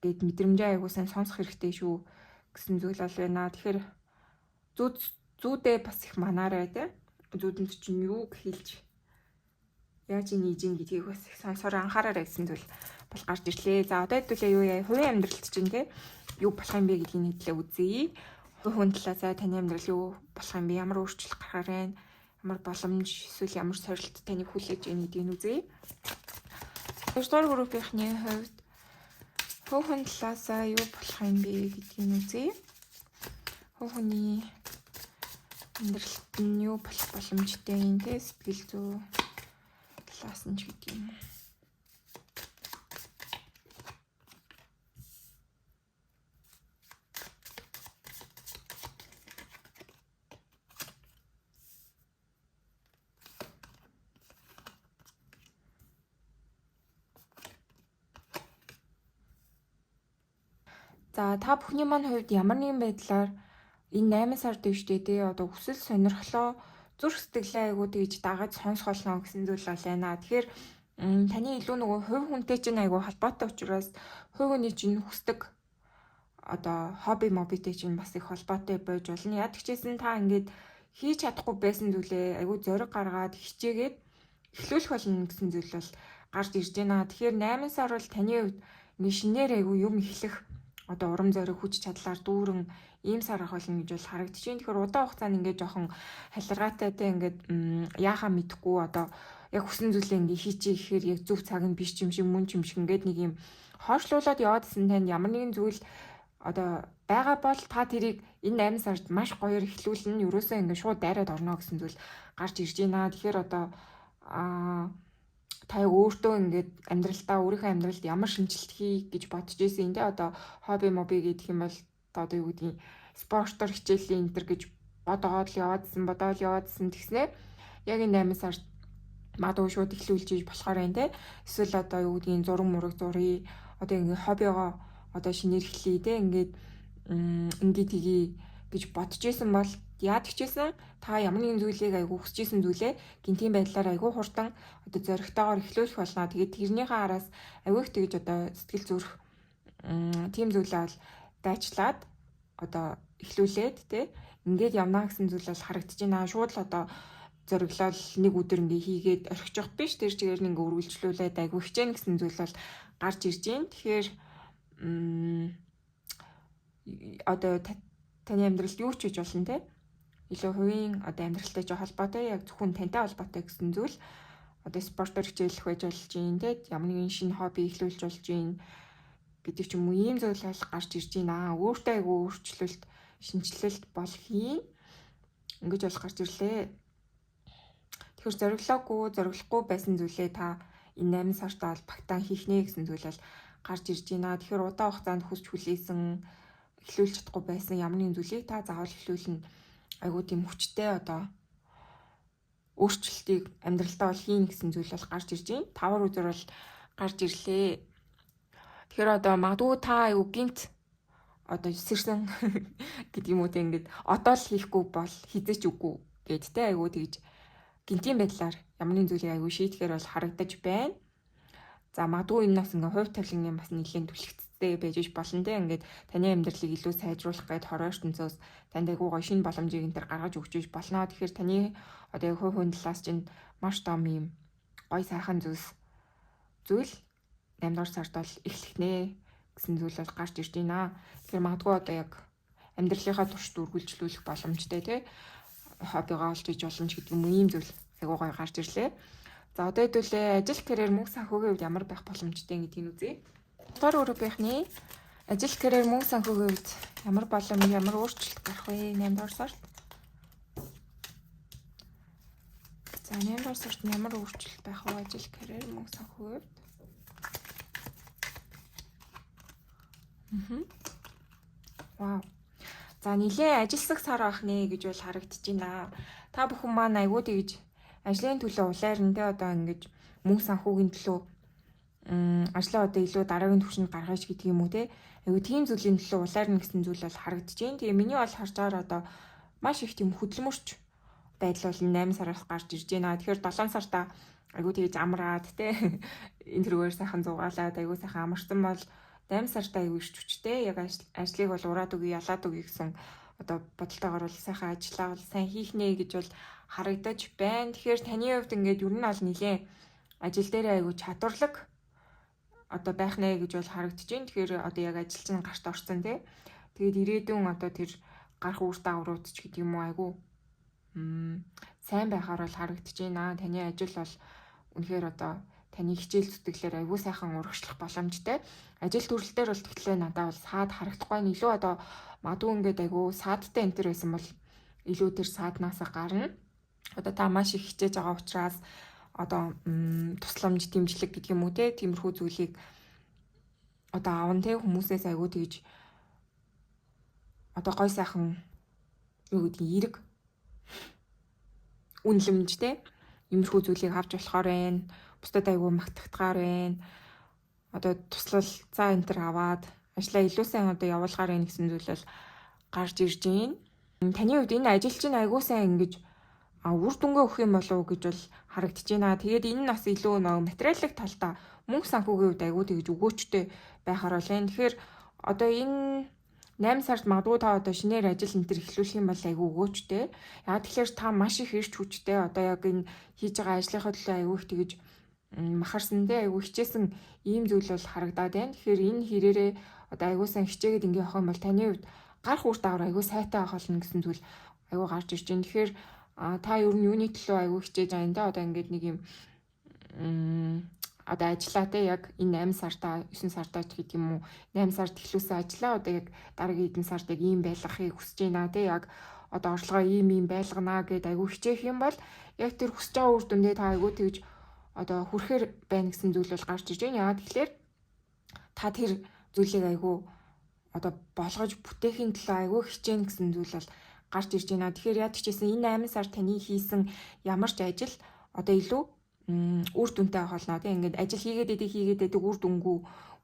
гэд мэдрэмжээ айгуу сайн сонсох хэрэгтэй шүү гэсэн зүйл бол байна. Тэгэхээр зүүдээ бас их манаарай те зүүдэнд чинь юу хэлж яаж нийжин гэдгийг бас их сонсоор анхаараарай гэсэн зүйл бол гарч ирлээ. За одоо хэдүүлээ юу яа хувийн амьдралд чинь те юу болох юм бэ гэдгийг нийтлээ үзье. Хувийн талаасаа таны амьдрал юу болох юм бэ? Ямар өөрчлөлт гарахаар байна? Ямар боломж эсвэл ямар сорилт таныг хүлээж байна гэдгийг үзье. 2 дугаар группийнхний хувьд хувийн талаасаа юу болох юм бэ гэдгийг үзье. Хувийн амьдралд нь юу болох боломжтой юм те сэтгэл зүй талаас нь ч гэдэг юм. За та бүхний маань хувьд ямар нэгэн байдлаар энэ 8 сар дэвштэй те одоо хүсэл сонирхлоо зүрх сэтгэлээ айгуу тэгж дагаж сонсох болно гэсэн зүйл бол байна. Тэгэхээр таны илүү нөгөө хувь хүнтэй чинь айгуу холбоотой учраас хувь хүний чинь хүсдэг одоо хобби мобитэй чинь бас их холбоотой байж болно. Яг гэжсэн та ингээд хийж чадахгүй байсан зүйлээ айгуу зориг гаргаад хичээгээд эхлүүлэх болно гэсэн зүйл бол гарч ирж байна. Тэгэхээр 8 сар бол таны хувьд ингээд шинээр айгуу юм эхлэх одоо урам зориг хүч чадлаар дүүрэн ийм сар ах болно гэж бол харагдаж байна. Тэгэхээр удаан хугацаанд ингээд жоохон халиргаатай те ингээд яахаа мэдэхгүй одоо яг хүссэн зүйлээ ингээд хийчихээ гэхээр яг зөв цаг нь биш юм шиг мөн юм шиг ингээд нэг юм хоошлуулад яваадсэн тань ямар нэгэн зүйл одоо байгаа бол та тэрийг энэ 8 сард маш гоёор эхлүүлнэ. Ерөөсөө ингээд шууд дайраад орно гэсэн зүйл гарч ирж байна. Тэгэхээр одоо та өөртөө ингээд амьдралдаа өөрийнхөө амьдралд ямар шинжилт хий гэж бодож ирсэн те одоо хобби моби гэдэг юм бол одоо юу гэдгийг спортоор хичээлийн энтер гэж бодоод яваадсэн тэгснэ яг энэ 8 сард мадуу шууд эхлүүлж иж болохоор байна те эсвэл одоо юу гэдгийг зураг мураг зуръя одоо ингээд хоббигоо одоо шинээр эхлэе те ингээд хийе гэж бодож исэн бол яад хичээсэн та ямар нэгэн зүйлийг айгуу хүсэж исэн зүйлээ гинтийн байдлаар айгуу хурдан одоо зоригтойгоор эхлүүлэх болно. Тэгээд тэрнийхээ араас айгуух тэгж одоо сэтгэл зүрх тийм зүйлээ бол дайчлаад одоо эхлүүлээд те ингээд явна гэсэн зүйл бол харагдаж байна. Шууд л одоо зориглол нэг өдөр ингээ хийгээд орхичих биш тэр чигээр нь ингээ үргэлжлүүлээд айгуу хичээнэ гэсэн зүйл бол гарч ирж байна. Тэгэхээр одоо таны амьдралд юу ч хийж болно те илүү хувийн одоо амьдралтай жоо холбоотой яг зөвхөн тантай холбоотой гэсэн зүйл одоо спортоор хичээлэх байж болж юм те ямар нэгэн шинэ хобби эхлүүлж болж юм гэдэг ч юм уу ийм зүйл бол гарч ирж байна. Өөртөө айгу өөрчлөлт шинжилэлт бол хийн ингэж бол гарч ирлээ. Тэгэхээр зориглохгүй байсан зүйлээ та энэ 8 сартаа бол багтаан хийх нэ гэсэн зүйл бол гарч ирж байна. Тэгэхээр удаан хугацаанд хүсч хүлээсэн эхлүүлж чадахгүй байсан ямар нэгэн зүйлийг та заавал эхлүүлнэ. Айгуу тийм хүчтэй одоо өөрчлөлтийг амьдралдаа бол хийн гэсэн зүйл бол гарч ирж байна. 5 өдөр бол гарч ирлээ. Тэгэхээр одоо магадгүй та айгуу гинт одоо сэрсэн гэдэг юм уу те ингээд одоо л хийхгүй бол хизээч үгүй гэдтэй айгуу тэгж гинтийн байдлаар ямар нэгэн зүйлийг айгуу шийдэхээр бол харагдаж байна. За магадгүй энэ бас ингээ хувь тавилангийн бас нэлийн түлхэгцтэй байж болно те ингээд таны амьдралыг илүү сайжруулах гээд хорой ертөнцөөс танд айгуу гоё шинэ боломжийг энэ төр гаргаж өгч болно. Тэгэхээр таны одоо яг хувь хүн талаас чинь маш том юм гоё сайхан зүйл 8 дугаар сард бол эхлэх нэ гэсэн зүйл бол гарч ирж байна. Тэгэхээр магадгүй одоо яг амьдралынхаа туршид үргэлжлүүлэх боломжтой тий. Хоббигоо олж иж болно ч гэдэг юм ийм зүйл айгуу гоё гарч ирлээ. За одоо хэдүүлээ ажил карьер мөнгө санхүүгийн хувьд ямар байх боломжтой гэдгийг үзье. Гурав группийнхний ажил карьер мөнгө санхүүгийн хувьд ямар боломж, ямар өөрчлөлт гарах вэ? 8 дугаар сард. За 8 дугаар сард ямар өөрчлөлт байх вэ ажил карьер мөнгө санхүүгийн хувьд? Вау. За нилээ ажилсаг сар байх нэ гэж бол харагдаж байна. Та бүхэн маань айгуу тэгж ажлын төлөө улайрн тэ одоо ингэж мөнгө санхүүгийн төлөө ажлаа одоо илүү дараагийн түвшинд гаргаж гэдэг юм уу те. Айгуу тийм зүйлийн төлөө улайрн гэсэн зүйл бол харагдаж байна. Тэгээ миний бол харж байгаа одоо маш их тийм хөдөлмөрч байдал бол 8 сараас гарч ирж байна. Тэгэхээр 7 сартаа айгуу тэгж амраад те энэ төрөөр сайхан зугаалаад айгуу сайхан амарсан бол 8 сартаа аюу иш хүчтэй яг ажлыг бол ураад үгүй ялаад үгүй гэсэн одоо бодолтойгоор бол сайхан ажиллаа бол сайн хийх нэ гэж бол харагдаж байна. Тэгэхээр таны хувьд ингээд ер нь бол нилээ ажил дээр аюу чадварлаг одоо байх нэ гэж бол харагдаж байна. Тэгэхээр одоо яг ажил чинь гарт орсон тий. Тэгээд ирээдүйн одоо тэр гарах үр дагаврууд ч гэдэг юм уу аюу сайн байхаар бол харагдаж байна. Таны ажил бол үнэхээр одоо таны хичээл зүтгэлээр аюу сайхан урагшлах боломжтой. Ажил төрөл дээр бол тэгэхээр надад бол саад харагдахгүй нь илүү одоо магадгүй ингээд аюу саадтай энэ төр байсан бол илүү тэр сааднаасаа гарна. Одоо та маш их хичээж байгаа учраас одоо тусламж дэмжлэг гэдэг юм уу те тиймэрхүү зүйлийг одоо аавн те хүмүүсээс аюу тэгж одоо гой сайхан юу гэдэг эерэг үнэлэмж те иймэрхүү зүйлийг авч болохоор байна. Бусдад аюу магтагдгаар байна. Одоо туслалцаа энэ төр аваад ажлаа илүү сайн одоо явуулгаар байна гэсэн зүйл бол гарч ирж байна. Таны хувьд энэ ажил чинь аюу сайн ингэж үр дүнгээ өгөх юм болов уу гэж бол харагдаж байна. Тэгээд энэ нь бас илүү нэг материалын талдаа мөнгө санхүүгийн хувьд аюу тэгж өгөөчтэй байхаар бол байна. Тэгэхээр одоо энэ 8 сард магадгүй та одоо шинээр ажил энэ төр эхлүүлэх юм бол аюу өгөөчтэй. Яг тэгэхээр та маш их ирч хүчтэй одоо яг энэ хийж байгаа ажлынхаа төлөө аюу их тэгж махарсан те аюу хичээсэн ийм зүйл бол харагдаад байна. Тэгэхээр энэ хэрээрээ одоо аюу сайн хичээгээд ингээ явах юм бол таны хувьд гарах үр дагавар аюу сайтай байх болно гэсэн зүйл аюу гарч ирж байна. Тэгэхээр та ер нь юуны төлөө аюу хичээж байгаа юм да одоо ингээд нэг юм одоо ажиллаа те яг энэ 8 сартаа 9 сартаа ч гэдэг юм уу 8 сард эхлүүлсэн ажиллаа одоо яг дараагийн хэдэн сард яг ийм байлгахыг хүсэж байна те яг одоо орлогоо ийм байлгана гэд аюу хичээх юм бол яг тэр хүсэж байгаа үр дүндээ та аюу тэгж одоо хүрэхээр байна гэсэн зүйл бол гарч ирж байна. Яагаад тэгэхээр та тэр зүйлийг аюу одоо болгож бүтээхийн төлөө аюу хичээн гэсэн зүйл бол гарч ирж байна. Тэгэхээр яд чижсэн энэ 8 сар таны хийсэн ямар ч ажил одоо илүү үр дүнтэй байх болно. Тэг ингээд ажил хийгээд байдаг үр дүнгүй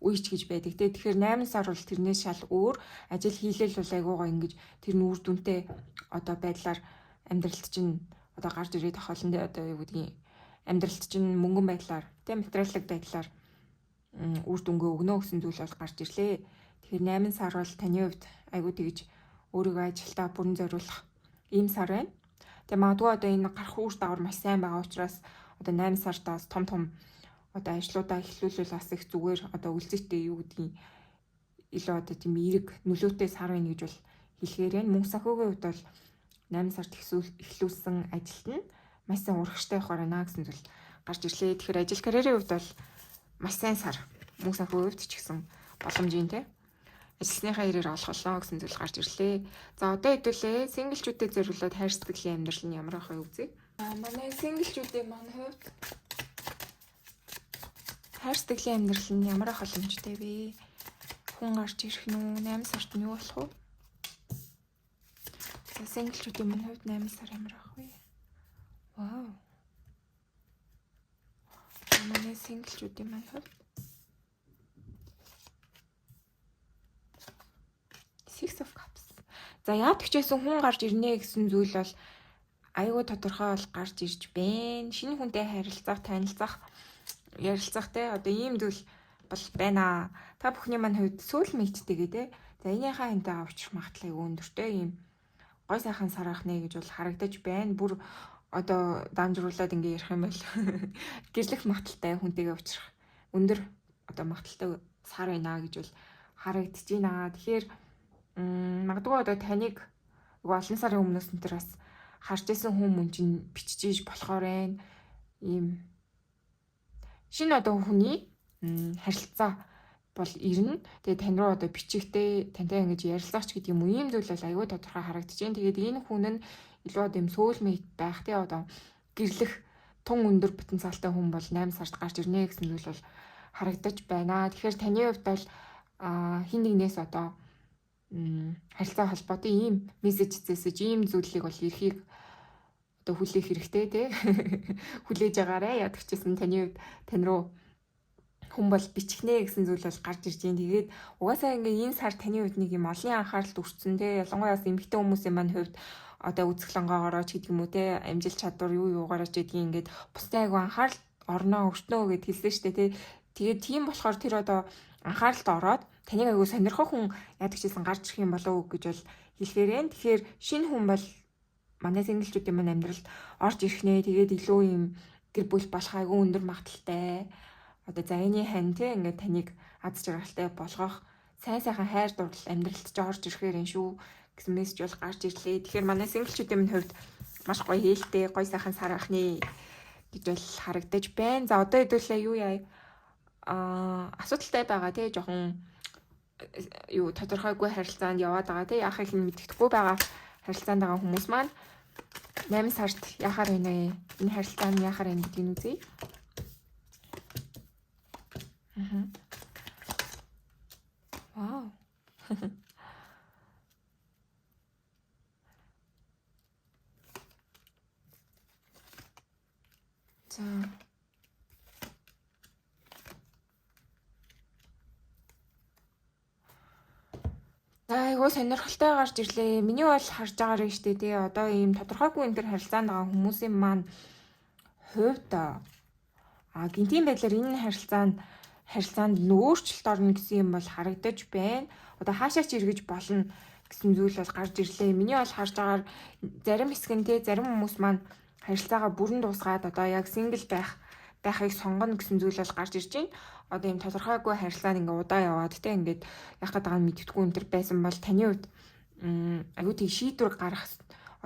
үеч гэж байдаг. Тэгэхээр 8 сар бол тэрнээс шал өөр ажил хийлэл бол айгуугаа ингэж тэр нь үр дүнтэй одоо байдлаар амьдралт чинь одоо гарч ирээд ах болно. Одоо юу гэдгийг амьдралт чинь мөнгөн байдлаар тэг материалын байдлаар үр дүнгээ өгнө гэсэн зүйл бол гарч ирлээ. Тэгэхээр 8 сар бол таны хувьд айгуу тэгж өөрийгөө ажилдаа бүрэн зориулах ийм сар байна. Тэгээ магадгүй одоо энэ гарах үр дагавар маш сайн байгаа учраас одоо 8 сартаас том одоо ажлуудаа эхлүүлвэл бас их зүгээр одоо үлзэйтэй юу гэдгийг илүү одоо тийм эерэг нөлөөтэй сар байна гэж бол хэлэхээр байна. Мөнгө санхүүгийн хувьд бол 8 сард эхлүүлсэн ажилт нь маш сайн урагштай байх байна гэсэн зүйл гарч ирлээ. Тэгэхээр ажил карьерийн хувьд бол маш сайн сар. Мөнгө санхүүгийн хувьд ч гэсэн боломжийн те ажилласныхаа ирээр олголоо гэсэн зүйл гарч ирлээ. За одоо хэдүүлээ синглчүүдэд зориулаад хайр сэтгэлийн амьдрал нь ямар байх вэ үзье. Манай синглчүүдийн маань хувьд хайр сэтгэлийн амьдрал нь ямар ах боломжтой вэ? Хүн гарч ирэх нь 8 сард нь юу болох вэ? За синглчүүдийн маань хувьд 8 сар ямар ах вэ? Вау. Манай синглчүүдийн маань хувьд Six of Cups. За яад гэжсэн хүн гарч ирнэ гэсэн зүйл бол айгүй тодорхой бол гарч ирж байна. Шинэ хүнтэй харилцах, танилцах, ярилцах те одоо ийм зүйл бол байна. Та бүхний маань хувьд soulmate-тэйгээ те. За энийхээ хэнтэй авчих магадлал өндөртэй ийм гой сайхан сарах нэ гэж бол харагдаж байна. Бүр одоо дамжруулаад ингэ ярих юм бол гэрлэх магадaltaй хүнтэйгээ уулзах өндөр одоо магадaltaй сар байна гэж бол харагдаж байна. Тэгэхээр магадгүй одоо таныг олон сарын өмнөөс нь тэр бас харж исэн хүмүүс чинь бичиж болохоор ийм шинэ одоо хүний харилцаа бол ирнэ. Тэгээ тань руу одоо бичихтэй тантай ингэж ярилцаач гэдэг юм уу, ийм зүйл бол аюу тодорхой харагдчихээн. Тэгээд энэ хүн нь илүү одоо юм сөүлмэйт байх тий одоо гэрлэх тун өндөр потенциалтай хүн бол 8 сард гарч ирнэ гэсэн зүйл бол харагдаж байна. Тэгэхээр таны хувьд бол хин нэгнээс одоо харилцаа холбоотой ийм мессеж зэсэж ийм зүйлийг бол эрхийг одоо хүлээх хэрэгтэй тий хүлээж агаарэ. Ядагч гэсэн таны хувьд тань руу хүн бол бичихнэ гэсэн зүйл бол гарч ирж байна. Тэгээд угаасаа ингээ энэ сар таны хувьд нэг юм олон анхааралд өртсөн тий. Ялангуяа эмэгтэй хүмүүсийн маань хувьд одоо үзэсгэлэнгоогоороо ч гэдэг юм уу тий. Амжилт чадвар юугаараа ч гэдгийг ингээд бусдын айгу анхаарал орноо өгтнөө гэд хэлсэн шүү дээ тий. Тэгээд тийм болохоор тэр одоо анхааралд ороод таныг айгу сонирхох хүн ядагч гэсэн гарч ирэх юм болов уу гэж бол хэлэхээр байна. Тэгэхээр шинэ хүн бол манай синглчүүдийн маань амьдралд орж ирэх нэ. Тэгээд илүү юм гэр бүл болох айгу өндөр магадaltaй. Одоо зайны хань тий ингээд таныг аз жаргалтай болгох сайн сайхан хайр дурлал амьдралд ч орж ирэхээр юм шүү гэсэн мессеж бол гарч ирлээ. Тэгэхээр манай синглчүүдийн минь хувьд маш гоё хэлтэй, гоё сайхан сар ахны гэж бол харагдаж байна. За одоо хэдүүлээ юу яа асуудалтай байгаа тий жоохон юу тодорхойгүй харилцаанд яваад байгаа тий яахыг нь мэддэхгүй байгаа харилцаанд байгаа хүмүүс маань 8 сард яхаар байна. Энэ харилцаа нь яхаар байна гэдгийг үзье. Вау. За. Айгуу сонирхолтой гарч ирлээ. Миний бол харж байгаагаар нь штэ тий. Одоо ийм тодорхойгүй энэ төр харилцаанд байгаа хүмүүсийн маань хувьд гинтийн байдлаар энэ харилцаанд нөөцлөлт орно гэсэн юм бол харагдаж байна. Одоо хаашаа ч эргэж болно гэсэн зүйл бол гарч ирлээ. Миний бол харж байгаагаар зарим хэсэг нь тий зарим хүмүүс маань харилцаагаа бүрэн дуусгаад одоо яг сингл байхыг сонгоно гэсэн зүйл бол гарч ирж байна. Одоо юм тодорхойгүй харилцаанд ингээ удаа яваад тий ингээд яг гадаг нь мэдтгүү энэ төр байсан бол таны хувьд аюу тий шийдвэр гаргах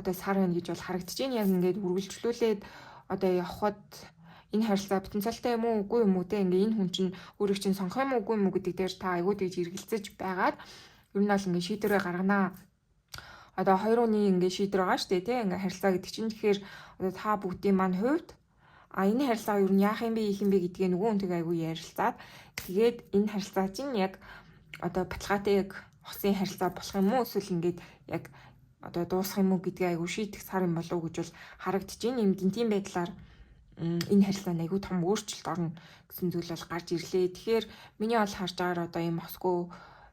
одоо сар байна гэж бол харагдаж байна. Яг ингээд үргэлжлүүлээд одоо явхад энэ харилцаа потенциалтай юм уу үгүй юм уу те ингээ энэ хүн чинь өөрийг чинь сонгох юм уу үгүй юм уу гэдэг дээр та аюу тэгж эргэлзэж байгаад ер нь бол ингээ шийдвэрээ гарганаа. Одоо хоёр хүний ингээ шийдвэр байгаа шүү дээ те ингээ харилцаа гэдэг чинь тэгэхээр одоо та бүгдийн маань хувьд энэ харилцаа юу яах юм бэ ийх юм бэ гэдгээ нөгөө хүнтэйгээ айгүй ярилцаад тэгээд энэ харилцаа чинь яг одоо баталгаатай яг хосын харилцаа болох юм уу эсвэл ингээд яг одоо дуусах юм уу гэдгээ айгүй шийдэх сар юм болов уу гэж бол харагдаж байна. Ийм гинтийн байдлаар энэ харилцаанд айгүй том өөрчлөлт орно гэсэн зүйл бол гарч ирлээ. Тэгэхээр миний бол харж байгаагаар одоо ийм хосгүй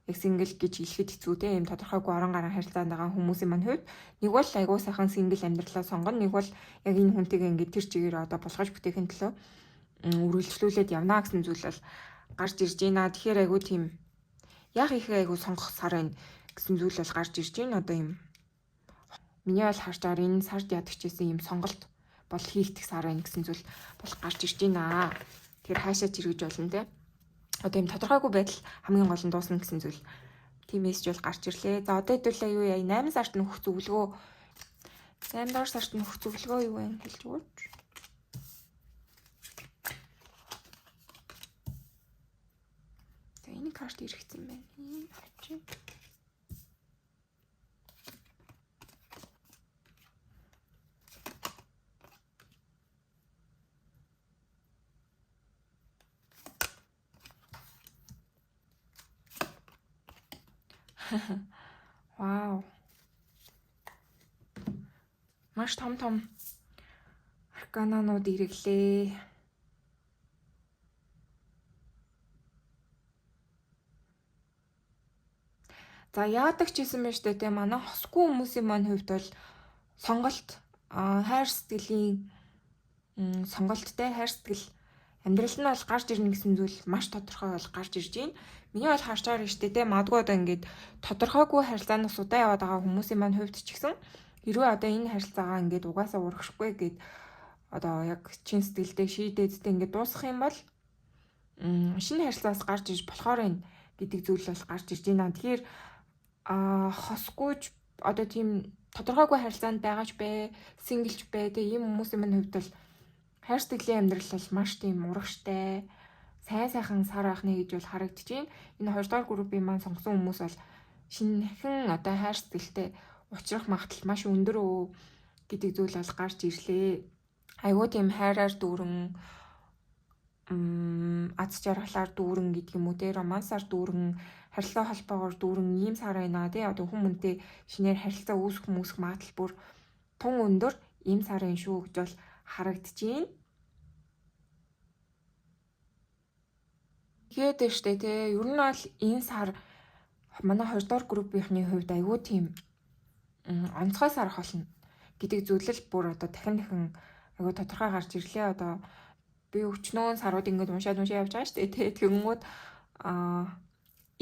яг сингл гэж хэлэхэд хэцүү те ийм тодорхойгүй орон гарan харилцаанд байгаа хүмүүсийн маань хувьд нэг бол айгүй сайхан сингл амьдралаа сонгоно, нэг бол яг энэ хүнтэйгээ ингээд тэр чигээр одоо болгож бүтээхин төлөө үргэлжлүүлээд явна гэсэн зүйл бол гарч ирж байна. Тэгэхээр айгүй тийм яг их айгүй сонгох сар байна гэсэн зүйл бол гарч ирж байна. Одоо ийм миний бол харж байгаагаар энэ сард ядагч гэсэн ийм сонголт бол хийгдэх сар байна гэсэн зүйл бол гарч ирж байна. Тэгэхээр хаашаа ч эргэж болно те. Одоо юм тодорхойгүй байдал хамгийн гол нь дуусна гэсэн зүйл тийм мессеж бол гарч ирлээ. За одоо хэдүүлээ юу яа 8 сард нь хөх зөвлөгөө 8 дугаар сард нь хөх зөвлөгөө юу вэ хэлж өгөөч. За энэ карт иргэсэн байна. Хачи. Вау. Маш том аркананууд ирэглээ. За яадаг ч гэсэн байна шүү дээ. Манай хосгүй хүмүүсийн маань хувьд бол сонголт хайр сэтгэлийн сонголттой хайр сэтгэл амьдрал нь бол гарч ирнэ гэсэн зүйл маш тодорхой бол гарч ирж байна. Миний бол харж байгаа юм шүү дээ. Магадгүй одоо ингээд тодорхойгүй харилцаанаас удаа яваад байгаа хүмүүсийн маань хувьд ч гэсэн хэрвээ одоо энэ харилцаагаа ингээд угаасаа урагшгүй гэд одоо яг чин сэтгэлдээ шийдээдтэй ингээд дуусгах юм бол шинэ харилцаас гарч иж болохоор энэ гэдэг зүйл бол гарч ирж байна. Тэгэхээр хосгүйж одоо тийм тодорхойгүй харилцаанд байгаач бэ, синглж бэ. Тэгээ ийм хүмүүсийн минь хувьд бол хайр сэтгэлийн амьдрал бол маш тийм урагштай, сайн сар ахна гэж бол харагдчихээн. Энэ 2 дугаар группийн маань сонгосон хүмүүс бол шинэхэн одоо хайр сэтгэлтэй учрах магадлал маш өндөр гэдэг зүйл бол гарч ирлээ. Айгуу тийм хайраар дүүрэн аз жаргалаар дүүрэн гэдэг юм уу те, романсаар дүүрэн, харилцаа холбоогоор дүүрэн ийм сар байна тий. Одоо хүмүүнтэй шинээр харилцаа үүсэх магадлал бүр тун өндөр ийм сарын шүү гэж бол харагдчихээн. Тэгээд штэ тий. Ер нь бол энэ сар манай 2 дугаар группийнхний хувьд айгүй тийм онцгой сар холно гэдэг зүйлэл бүр одоо дахин айгүй тодорхой гарч ирлээ. Одоо би өчнөө сарууд ингэж уншаад явж байгаа штэ тий. Тэгэнгүүт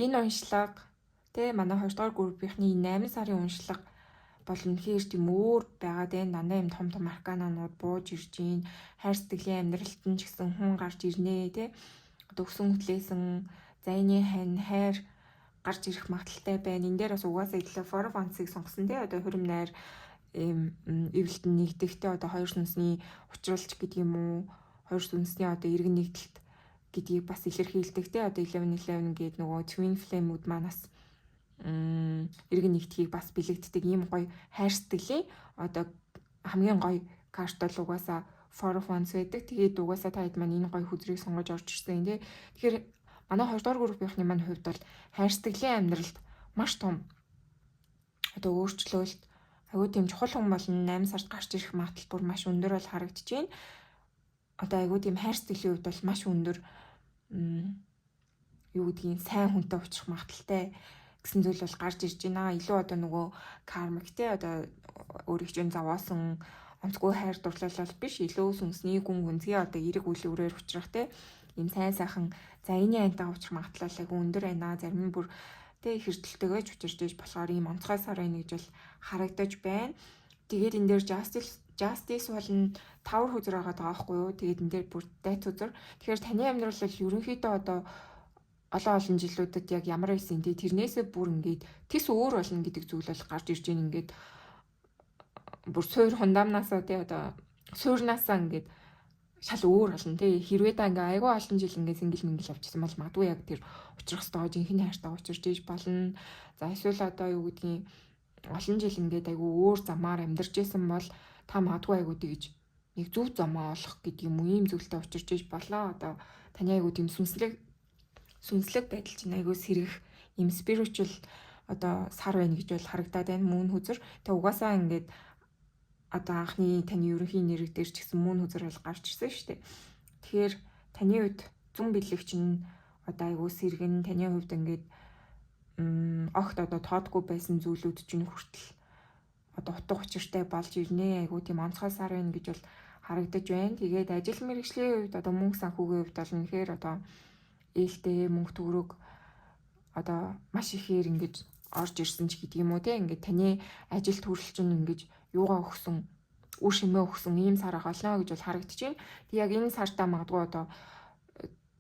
энэ уншлага тий манай 2 дугаар группийнхний 8 сарын уншлага бол үнэхээр тийм өөр байгаад байна. Дандаа юм том аркананууд бууж ирж гин. Хайр сэтгэлийн амьдралд нь ч гэсэн хүн гарч ирнэ тий. Одоо өсөн хөтлөөсөн зайны хань хайр гарч ирэх магадaltaй байна. Энд дээр бас угаасаа илүү форвансыг сонгосон тий. Одоо хурим найр эвлэлтэн нэгдэхтэй одоо хоёр сүнсний учруулж гэдэг юм уу? Хоёр сүнсний одоо эргэн нэгдэлт гэдгийг бас илэрхийлдэг тий. Одоо 11 гэдэг нөгөө twin flame-үүд манаас эргэн нэгдэхийг бас бэлэгддэг ийм гоё хайр сэтгэлийн одоо хамгийн гоё карт бол угаасаа Four of Wands байдаг. Тэгээд угаасаа та хэд маань энэ гоё хүзрийг сонгож орж ирсэн тий. Тэгэхээр манай 2 дугаар группийнхний маань хувьд бол хайр сэтгэлийн амьдралд маш том одоо өөрчлөлт айгүй тийм чухал хүн болно 8 сард гарч ирэх магадлал бүр маш өндөр бол харагдаж байна. Одоо айгүй тийм хайр сэтгэлийн хувьд бол маш өндөр юу гэдгийг сайн хүнтэй уулзах магадлалтай гэсэн зүйл бол гарч ирж байна. Илүү одоо нөгөө кармик те одоо өөрийг чинь заваасан онцгүй хайр дурлал бол биш. Илүү сүнсний гүн гүнзгий одоо эрэг үйл өрөөр учрах те ийм сайн сайхан зайны антай уулзах магадлал айгүй өндөр байна. Зарим нь бүр тэ их эрдэлтэйгэж учирч иж болохоор ийм онцгой сар байна гэж бол харагдаж байна. Тэгээд энэ дээр justice болон тавар хүзэр байгаа даахгүй юу? Тэгээд энэ дээр бүр дайц хүзэр. Тэгэхээр таны амьдрал бол ерөнхийдөө одоо олон жилүүдэд яг ямар байсан тий тэрнээсээ бүр ингээд тис өөр болно гэдэг зүйл бол гарч ирж байна. Ингээд бүр суур хундамнаасаа тий одоо суурнаасаа ингээд шал өөр болно тий. Хэрвээ та ингээ айгүй олон жил ингээ сингл мингэл авчихсан бол магадгүй яг тэр учрах ёстой жинхэнэ хайртаа учирч иж болно. За эсвэл одоо юу гэдгийг олон жил ингээд айгүй өөр замаар амьдарч исэн бол та магадгүй айгүй тэгж нэг зөв замаа олох гэдэг юм уу ийм зүйлтэй учирч иж болоо. Одоо таны айгүй тийм сүнслэг байдал чинь айгүй сэрэх ийм spiritual одоо сар байна гэж бол харагдаад байна. Мөн хүзэр. Тэг угаасаа ингээд одоо анхны таны ерөнхий нэрэг дээр ч гэсэн мөн хүзэр бол гарч ирсэн шүү дээ. Тэгэхээр таны хувьд зүн бэлэг чинь одоо айгүй сэргэн таны хувьд ингээд огт одоо тоодгүй байсан зүйлүүд чинь хүртэл одоо утга учиртай болж ирнэ. Айгүй тийм онцгой сар байна гэж бол харагдаж байна. Тэгээд ажил мэргэжлийн хувьд одоо мөнгө санхүүгийн хувьд бол үнэхээр одоо ээлтэй мөнгө төгрөг одоо маш ихээр ингэж орж ирсэн ч гэдэг юм уу те ингээд таны ажилд хүрэл чинь ингэж юугаа өгсөн үр шимээ өгсөн ийм сар болно гэж бол харагдаж байна. Тэг яг энэ сартаа магадгүй одоо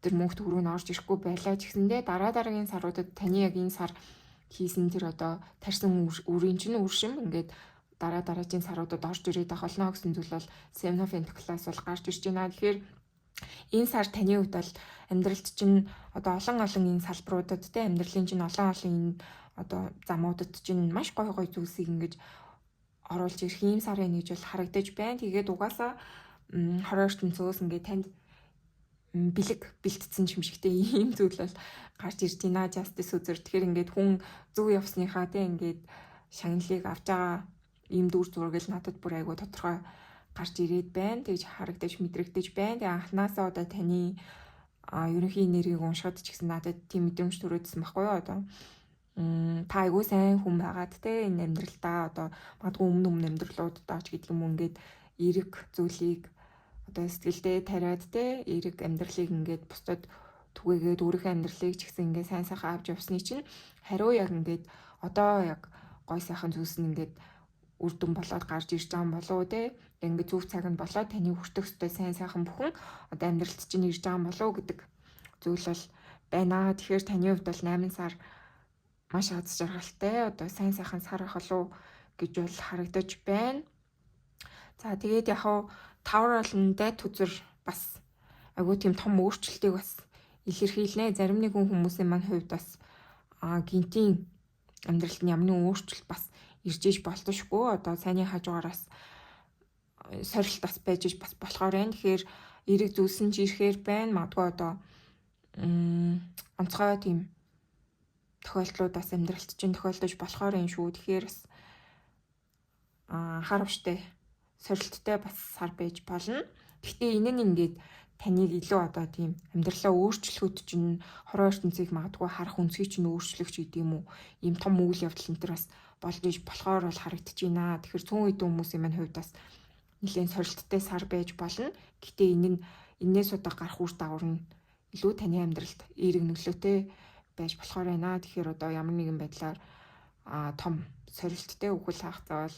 тэр мөнгө төгрөг нь орж ирэхгүй байлаа ч гэсэндээ дараагийн саруудад таны яг энэ сар хийсэн тэр одоо тарьсан үрийн чинь үр шим ингээд дараагийн саруудад орж ирээд ах болно гэсэн зүйл бол Seven of Pentacles бол гарч ирж байна. Тэгэхээр энэ сар таны хувьд бол амьдралд чинь одоо олон энэ салбаруудад те амьдралын чинь олон энэ одоо замуудад чинь маш гой зүйлсийг ингэж оруулж ирэх ийм сар байна гэж бол харагдаж байна. Тэгээд угаасаа 20-р ингээд танд бэлэг бэлтцсэн юм шигтэй ийм зүйл бол гарч ирж байна. Justice үзэр. Тэгэхээр ингээд хүн зөв явсныхаа те ингээд шагналыг авч байгаа ийм дүр зураг л надад бүр айгүй тодорхой гарч ирээд байна. Тэгж харагдаж мэдрэгдэж байна. Тэгээ анханасаа одоо таны ерөнхий нэрийг уншихад ч гэсэн надад тийм мэдрэмж төрөөдсөн байхгүй юу одоо. Та айгүй сайн хүн байгаад те энэ амьдралдаа одоо магадгүй өмнө амьдралуудаа ч гэдэг юм ингээд эрэг зүйлийг одоо сэтгэлдээ тариад те эрэг амьдралыг ингээд бусдад түгээгээд өөрийнхөө амьдралыг ч гэсэн ингээд сайн сайхан авч явсны чинь хариу яг ингээд одоо яг гой сайхан зүйлс нь ингээд үр дүн болоод гарч ирж байгаа юм болоо те ингээд зөв цаг нь болоод таны хүртэх ёстой сайн сайхан бүхэн одоо амьдралд чинь ирж байгаа юм болоо гэдэг зүйл бол байна. Тэгэхээр таны хувьд бол 8 сар маш аз жаргалтай одоо сайн сайхан сар ах болов гэж бол харагдаж байна. За тэгээд яг тавар болон дайт үзэр бас айгуу тийм том өөрчлөлтийг бас илэрхийлнэ. Зарим нэгэн хүмүүсийн маань хувьд бас гинтийн амьдралд нь ямар нэгэн өөрчлөлт бас ирж иж болтошгүй. Одоо сайнны хажуугаараас сорилт бас байж иж бас болохоор байна. Тэгэхээр эрэг зүйлсэн ч ирэхээр байна. Магадгүй одоо онцгой тийм тохиолдлууд бас амьдралд чинь тохиолдож болохоор юм шүү. Тэгэхээр бас харамжтай сорилттой бас сар байж болно. Гэхдээ энэ нь ингээд таныг илүү одоо тийм амьдралаа өөрчлөхөд чинь хорон ертөнцийг магадгүй харах үнцгийг чинь өөрчлөх ч гэдэг юм уу. Ийм том үйл явдал энэ төр бас болж иж болохоор бол харагдаж байна. Тэгэхээр цөөн үед хүмүүсийн маань хувьд бас нэлээд сорилттой сар байж болно. Гэхдээ энэ нь энээс удаа гарах үр дагавар нь илүү таны амьдралд эерэг нөлөөтэй байж болохоор байна. Тэгэхээр одоо ямар нэгэн байдлаар том сорилттой үхэл хаах заавал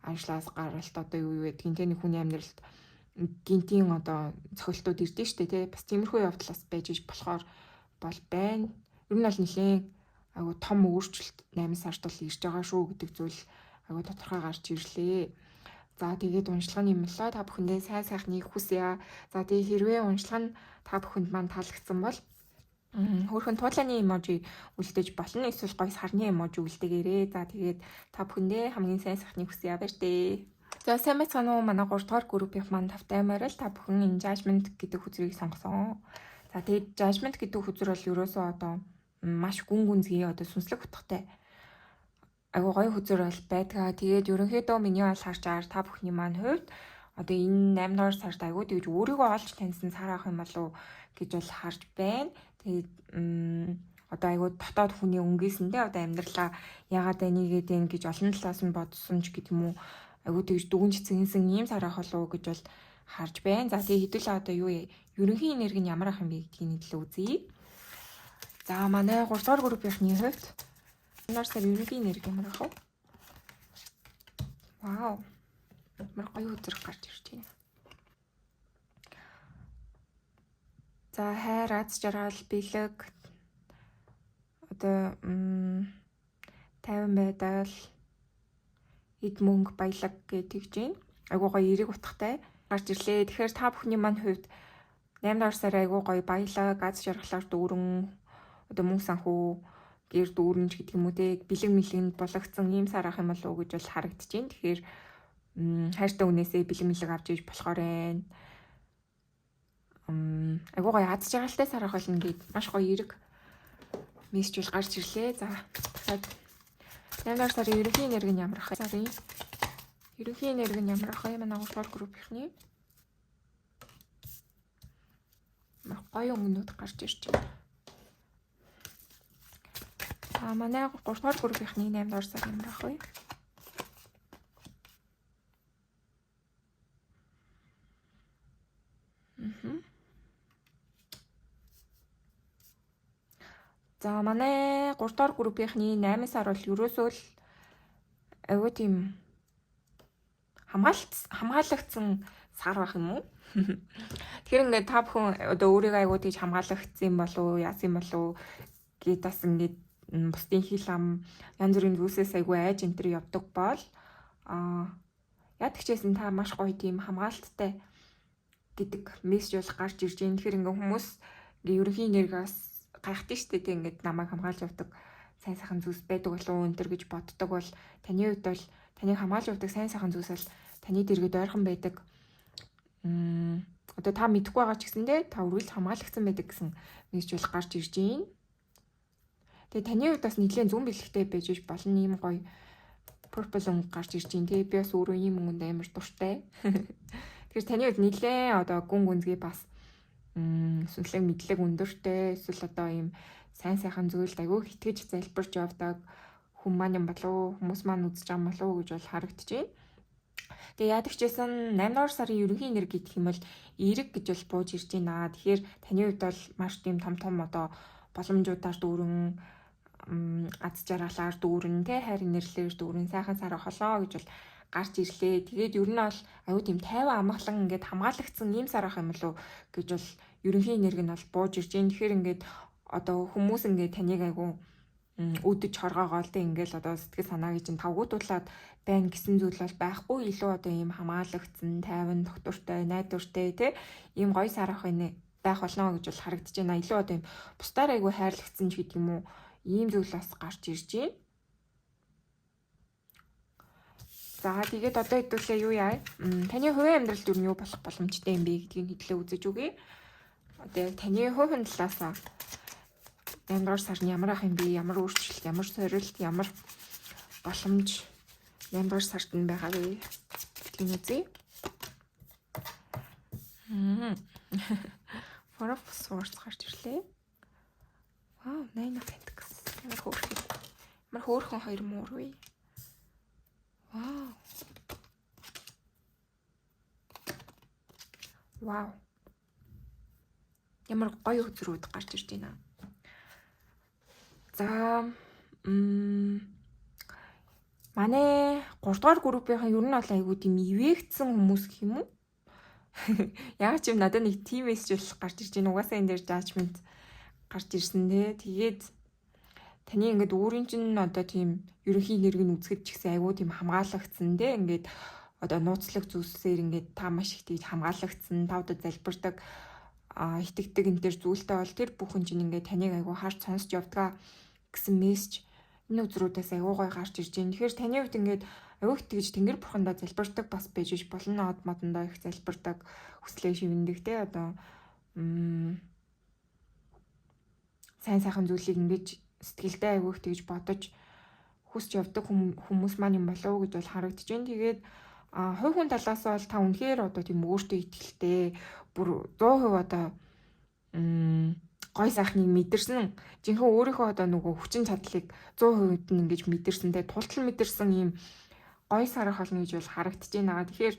ажлаас гаралт одоо юу гэдгийг нэг хүний амьдралд гинтийн одоо цохилтууд ирдэ штэ тий. Бас тиймэрхүү явдлаас байж иж болохоор бол байна. Ер нь бол нэлээд айгу том өөрчлөлт 8 сард бол ирж байгаа шүү гэдэг зүйл айгу тодорхой гарч ирлээ. За тэгээд уншлагын юм болоо та бүхэндээ сайн сайхныг хүсье. За тэгээд хэрвээ уншлага нь та бүхэнд маань таалагдсан бол хөөрхөн туулааны эможи үлдээж болно. Эсвэл гой сарны эможи үлдээгээрэй. За тэгээд та бүхэндээ хамгийн сайн сайхныг хүсье баяр тээ. За сайн байцгаана уу? Манай 3 дугаар группийн маань тавтай морил та бүхэн энэ judgment гэдэг хүзрийг сонгосон. За тэгээд judgment гэдэг хүзэр бол ерөөсөө одоо маш гүн гүнзгий одоо сүнслэг утгатай айгуу гоё хүзэр бол байдгаа. Тэгээд ерөнхийдөө миний бол харж байгаа та бүхний маань хувьд одоо энэ 8 дугаар сард айгуу тэгж өөрийгөө олж таньсан сар ах юм болов гэж бол харж байна. Тэгээд одоо айгуу дотоод хүний өнгөөсөндөө одоо амьдралаа яагаад энийг гэдэг гэж олон талаас нь бодсон ч гэдэг юм уу. Айгуу тэгж дүгнж цэгэнсэн ийм сар ах болов гэж бол харж байна. За тэгээд хэдүүлээ одоо юу ерөнхий энерги нь ямар ах юм бэ гэдгийг нэг л үзье. За манай 3 дугаар группийнхний хувьд нар сар ерөнхий энерги ямар ах вэ? Вау. Ямар гоё өдрөг гарч ирж байна. За хайр, аз жаргал, бэлэг одоо тайван байдал, эд мөнгө, баялаг гэж байна. Айгуу гоё эерэг утгатай гарч ирлээ. Тэгэхээр та бүхний маань хувьд 8 дугаар сар айгуу гоё баялаг, аз жаргалаар дүүрэн одоо мөнгө санхүү гэр дүүрэнж гэдэг юм уу те бэлэг мэлэнд болгоцсон ийм сар ах юм болов уу гэж бол харагдаж байна. Тэгэхээр хайртай үнээсээ бэлэг мэлэг авч иж болохоор байна. Айгуу гоё аз жаргалтай сар ах болно гэд маш гоё эерэг мессеж гарч ирлээ. За дахиад 8 дугаар сарын ерөнхий энерги нь ямар ах вэ? Сарын ерөнхий энерги нь ямар ах вэ? Манай 3 дугаар группийнхний гоё өмнөд гарч ирж байна. Манай 3 дугаар группийнхний 8 дугаар сар ямар ах вэ? За манай 3 дугаар группийнхний 8 сар бол ерөөсөө л айгуу тийм хамгаалагдсан сар байх юм уу? Тэгэхээр ингээд та бүхэн одоо өөрийгөө айгуу тийж хамгаалагдсан болов уу, яасан болов гэд бас ингээд бусдын хил ам янз бүрийн зүйлсээс айгүй айж энтер явдаг бол яадаг ч гэсэн та маш гоё тийм хамгаалттай гэдэг мессеж бол гарч ирж байна. Тэгэхээр ингээ хүмүүс ингээ ерөнхий энергиас гайхдаг штэ тийм ингээд намайг хамгаалж явдаг сайн сайхан зүйлс байдаг болов энтер гэж боддог бол таны хувьд бол таныг хамгаалж явдаг сайн сайхан зүйлс бол таны дэргэд ойрхон байдаг. Одоо та мэдэхгүй байгаа ч гэсэндээ та үргэлж хамгаалагдсан байдаг гэсэн мессеж бол гарч ирж байна. Тэгээ таны хувьд бас нэлээд зүүн бэлэгтэй байж болно ийм гоё purple өнгө гарч ирж байна. Тэгээ би бас өөрөө ийм өнгөнд амар дуртай. Тэгэхээр таны хувьд нэлээд одоо гүн гүнзгий бас сүнслэг мэдлэг өндөртэй эсвэл одоо ийм сайн сайхан зүйлд айгүй итгэж залбирч явдаг хүн маань юм болов хүмүүс маань үзэж байгаа болов гэж бол харагдаж байна. Тэгээ яадаг ч гэсэн 8 дугаар сарын ерөнхий энерги гэх юм бол эерэг гэж бол бууж ирж байна. Тэгэхээр таны хувьд бол маш тийм том одоо боломжуудаар дүүрэн аз жаргалаар дүүрэн тэ хайр инэрлэлээр дүүрэн сайхан сар холоо гэж бол гарч ирлээ. Тэгээд ер нь бол аюу тийм тайван амгалан ингээд хамгаалагдсан ийм сар ах юм болов гэж бол ерөнхий энерги нь бол бууж ирж байна. Тэгэхээр ингээд одоо хүмүүс ингээд таныг айгу өдөж хоргоогоол тэ ингээл одоо сэтгэл санаагийн чинь тавгуутуулаад байна гэсэн зүйл бол байхгүй. Илүү одоо ийм хамгаалагдсан, тайван, доктортой, найдвартай тэ ийм гоё сар ахын байх болно гэж бол харагдаж байна. Илүү одоо ийм бусдаар айгүй хайрлагдсан ч гэдэг юм уу. Ийм зүйл бас гарч ирж байна. За тэгээд одоо хэдүүлээ юу яа? Таны хувийн амьдралд юу нь юу болох боломжтой юм бэ гэдгийг хэдлээ үзэж үгүй. Одоо яг таны хувийн талаасаа 8 дугаар сар нь ямар ах юм бэ? Ямар өөрчлөлт, ямар сорилт, ямар боломж 8 дугаар сард нь байгаа вэ? Гэдгийг үзье. Four of Swords гарч ирлээ. Вау, 9 of Pentacles. Ямар хөөрхөн хоёр муур вэ? Вау. Вау. Ямар гоё үзрүүд гарч ирж байна. За манай 3 дугаар группийн ер нь бол айгуу тийм ивэгдсэн хүмүүс гэх юм уу? Яг ч юм надад нэг team message гарч ирж байна. Угаасаа энэ дээр judgment гарч ирсэн дээ. Тэгээд таны ингээд өөрийн чинь одоо тийм ерөнхий нэрийг үзэхэд ч гэсэн айгуу тийм хамгаалагдсан дээ. Ингээд одоо нууцлаг зүйлсээр ингээд та маш их тийж хамгаалагдсан, тавдад залбирдаг, итгэдэг энэ төр зүйлтэй бол тэр бүхэн чинь ингээд таныг айгуу харж сонсч явдгаа гэсэн мессеж энэ үзрүүдээс айгуу гой гарч ирж байна. Тэгэхээр таны хувьд ингээд айгуу их тэгж Тэнгэр бурхандаа залбирдаг бас байж болно. Од модондоо их залбирдаг, хүслээ шивндэг те одоо сайн сайхан зүйлийг ингэж сэтгэлдээ айгуу их тэгж бодож хүсч явдаг хүмүүс маань юм болов уу гэж бол харагдаж байна. Тэгээд хувь хүн талаас бол та үнэхээр одоо тийм өөртөө итгэлтэй бүр 100% одоо гой сайхныг мэдэрсэн. Жинхэнэ өөрийнхөө одоо нөгөө хүчин чадлыг 100% нь ингэж мэдэрсэн. Тэгээ тултал мэдэрсэн ийм гой сарах болно гэж бол харагдаж байна. Тэгэхээр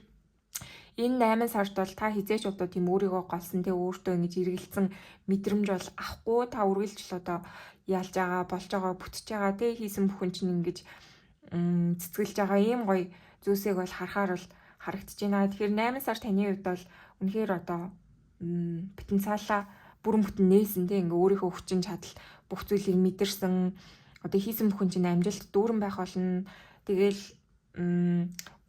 энэ 8 сард бол та хизээч одоо тийм өөрийгөө голсон тэ өөртөө ингэж эргэлцсэн мэдрэмж бол авахгүй. Та үргэлж л одоо ялж байгаа, болж байгаа, бүтэж байгаа тэ хийсэн бүхэн чинь ингэж цэцгэлж байгаа ийм гоё зүйлсийг бол харахаар бол харагдаж байна. Тэгэхээр 8 сар таны хувьд бол үнэхээр одоо потенциалаа бүрэн бүтэн нээсэн тэ ингээ өөрийнхөө хүчин чадал бүх зүйлийг мэдэрсэн. Одоо хийсэн бүхэн чинь амжилт дүүрэн байх болно. Тэгэл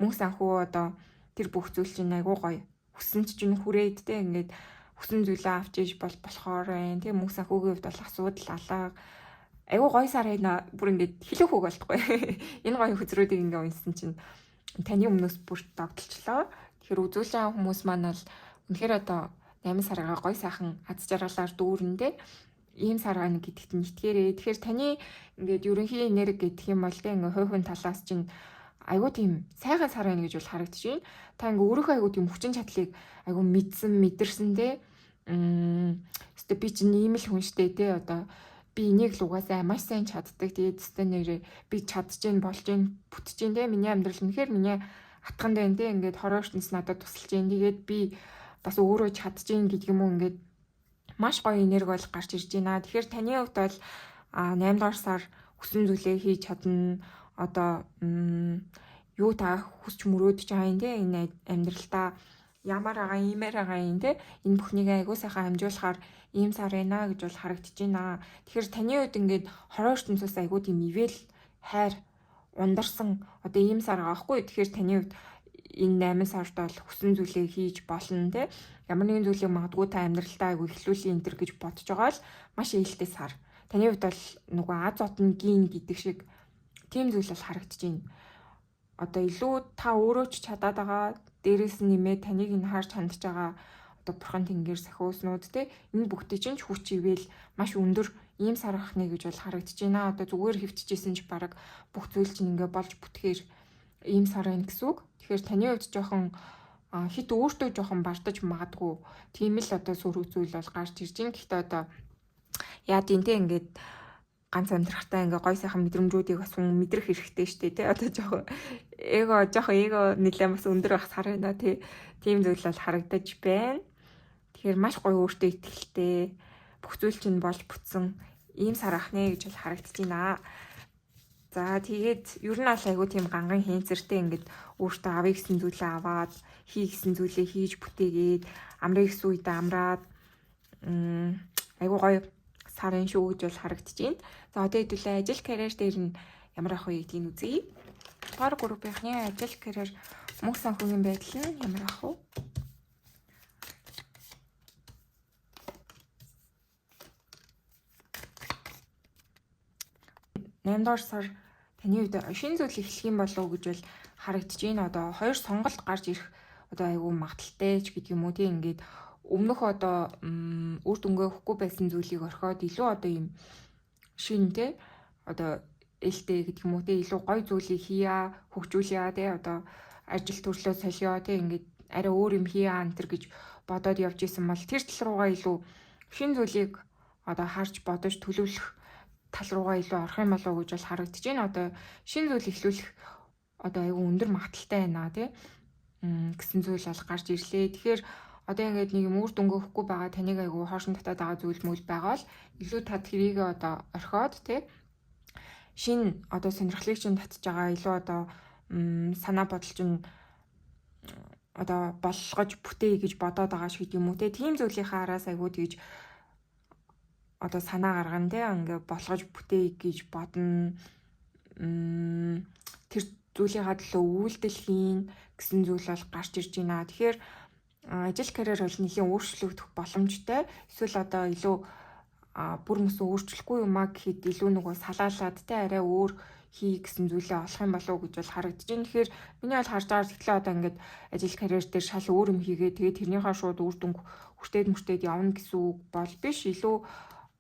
мөн санхүү одоо тэр бүх зүйл чинь айгуу гоё. Хүсэнч чинь хүрээд тэ ингээд хүсэн зүйлээ авч иж болохоор байна. Тэг мөн санхүүгийн хувьд бол асуудал алга. Айгуу гоё сар хайна бүр ингээд хэлэх үг болтгүй. Энэ гоё хөзрүүдийг ингээ унсан чинь таны өмнөөс бүр догдолчлоо. Тэгэхээр үзүүлэн хүмүүс маань бол үнэхээр одоо 8 саргаа гой сайхан аз жаргалаар дүүрэндээ ийм сар гань гэдэгт нь итгээрэй. Тэгэхээр таны ингээд ерөнхий энерги гэдэг юм бол тэ ингээ хувь хүн талаас чинь айгуу тийм сайхан сар байна гэж бол харагдаж байна. Та ингээ өөрийнхөө айгуу тийм хүчин чадлыг айгуу мэдсэн, мэдэрсэн тэ өстө би чинь ийм л хүн штэ тэ одоо би энийг л угаасаа маш сайн чаддаг. Тэгээд өстө нэрээ би чадчихээн, болж гин, бүтчихээн тэ миний амьдрал үнэхээр миний атганд байна тэ ингээд хороо ертөнц надад тусалж гин. Тэгээд би бас өөрөө чадчихээн гэдэг юм уу ингээд маш гоё энерги бол гарч ирж байна. Тэгэхээр таны хувьд бол 8 дугаар сар хүсэн зүйлээ хийж чадна. Одоо юу та хүсч мөрөөдж байгаа юм те энэ амьдралдаа ямар байгаа иймэр байгаа юм те энэ бүхнийг айгуу сайхан амжуулахаар ийм сар байна гэж бол харагдаж байна. Тэгэхээр таны хувьд ингээд хороо ертөнцөөс айгуу тийм ивэл хайр ундарсан одоо ийм сар байгаа байхгүй. Тэгэхээр таны хувьд энэ 8 сард бол хүсэн зүйлээ хийж болно те. Ямар нэгэн зүйлийг магадгүй та амьдралтаа айгүй эхлүүлээ энэ төр гэж бодож байгаа л маш ээлтэй сар. Таны хувьд бол нөгөө аз одны гин гэдэг шиг тийм зүйл бол харагдаж байна. Одоо илүү та өөрөө ч чадаад байгаа, дээрээс нь нэмээд таныг нь харж хандж байгаа одоо бурхан тэнгэр сахиуснууд те энэ бүгдээ чинь хүч ивэл маш өндөр ийм сар ахна гэж бол харагдаж байна. Одоо зүгээр хөвччихсэн ч баг бүх зүйл чинь ингээ болж бүтгэхээр ийм сар байна гэсэн үг. Тэгэхээр таны хувьд жоохон хит өөртөө жоохон бартаж магадгүй тийм л одоо сүрэг зүйл бол гарч ирж байна. Гэхдээ одоо яа тийм те ингээд ганц амьдрахтаа ингээ гой сайхан мэдрэмжүүдийг бас хүн мэдрэх хэрэгтэй штэ те. Одоо жоохон эго нэлээд бас өндөр байх сар байна те. Тийм зүйл бол харагдаж байна. Тэгэхээр маш гоё өөртөө итгэлтэй бүх зүйл чинь болж бүтсэн ийм сар ахнэ гэж бол харагдаж байна. За тэгээд ер нь аль айгу тийм ганган хэнцэртэй ингээд өөртөө авъя гэсэн зүйлээ аваад хий гэсэн зүйлээ хийж бүтээгээд амрыг гэсэн үедээ амраад айгу гоё сарын шүү гэж бол харагдаж байна. За одоо хэдүүлээ ажил карьер дээр нь ямар ах вэ гэдгийг үзье. Дугаар группийнхны ажил карьер мөнгө санхүүгийн байдал нь ямар ах вэ? Наймдугаар сар таны үед шинэ зүйл эхлэх юм болов уу гэж бол харагдаж байна. Одоо хоёр сонголт гарч ирэх одоо айгүй магадaltaй ч гэдэг юм уу тийм ингээд өмнөх одоо үр дүнгээ өгөхгүй байсан зүйлийг орхиод илүү одоо юм шинэ те одоо ээлтэй гэдэг юм уу те илүү гоё зүйлийг хийя, хөгжүүлье те одоо ажил төрлөө солио те ингээд арай өөр юм хийя антер гэж бодоод явж исэн бол тэр тал руугаа илүү шинэ зүйлийг одоо харж бодож төлөвлөх тал руугаа илүү орох юм болов уу гэж бол харагдаж байна. Одоо шинэ зүйл эхлүүлэх одоо айгүй өндөр магадaltaй байна тий гэсэн зүйл бол гарч ирлээ. Тэгэхээр одоо ингээд нэг юм үр дүнгээ өгөхгүй байгаа таныг айгүй хоошин татаад байгаа зүйл мөл байгаа бол илүү та тэрийг одоо орхиод тий шинэ одоо сонирхлыг чинь татж байгаа илүү одоо санаа бодол чинь одоо болгож бүтээе гэж бодоод байгаа шиг юм уу те тийм зүйлийнхаа араас айгүй тэгж одоо санаа гаргана те ингээ болгож бүтээе гэж бодно тэр зүйлийнхаа төлөө үйлдэл хийн гэсэн зүйл бол гарч ирж байна. Тэгэхээр ажил карьер бол нэлийн өөрчлөгдөх боломжтой. Эсвэл одоо илүү бүр мөсөн өөрчлөхгүй юм а гэхэд илүү нөгөө салаалаад те арай өөр хий гэсэн зүйлээ олох юм болов уу гэж бол харагдаж байна. Тэгэхээр миний бол харж байгаа тэгэхээр одоо ингээд ажил карьер дээр шал өөр юм хийгээ тэгээд тэрнийхээ шууд үр дүнг хүртээд явна гэсэн үг бол биш. Илүү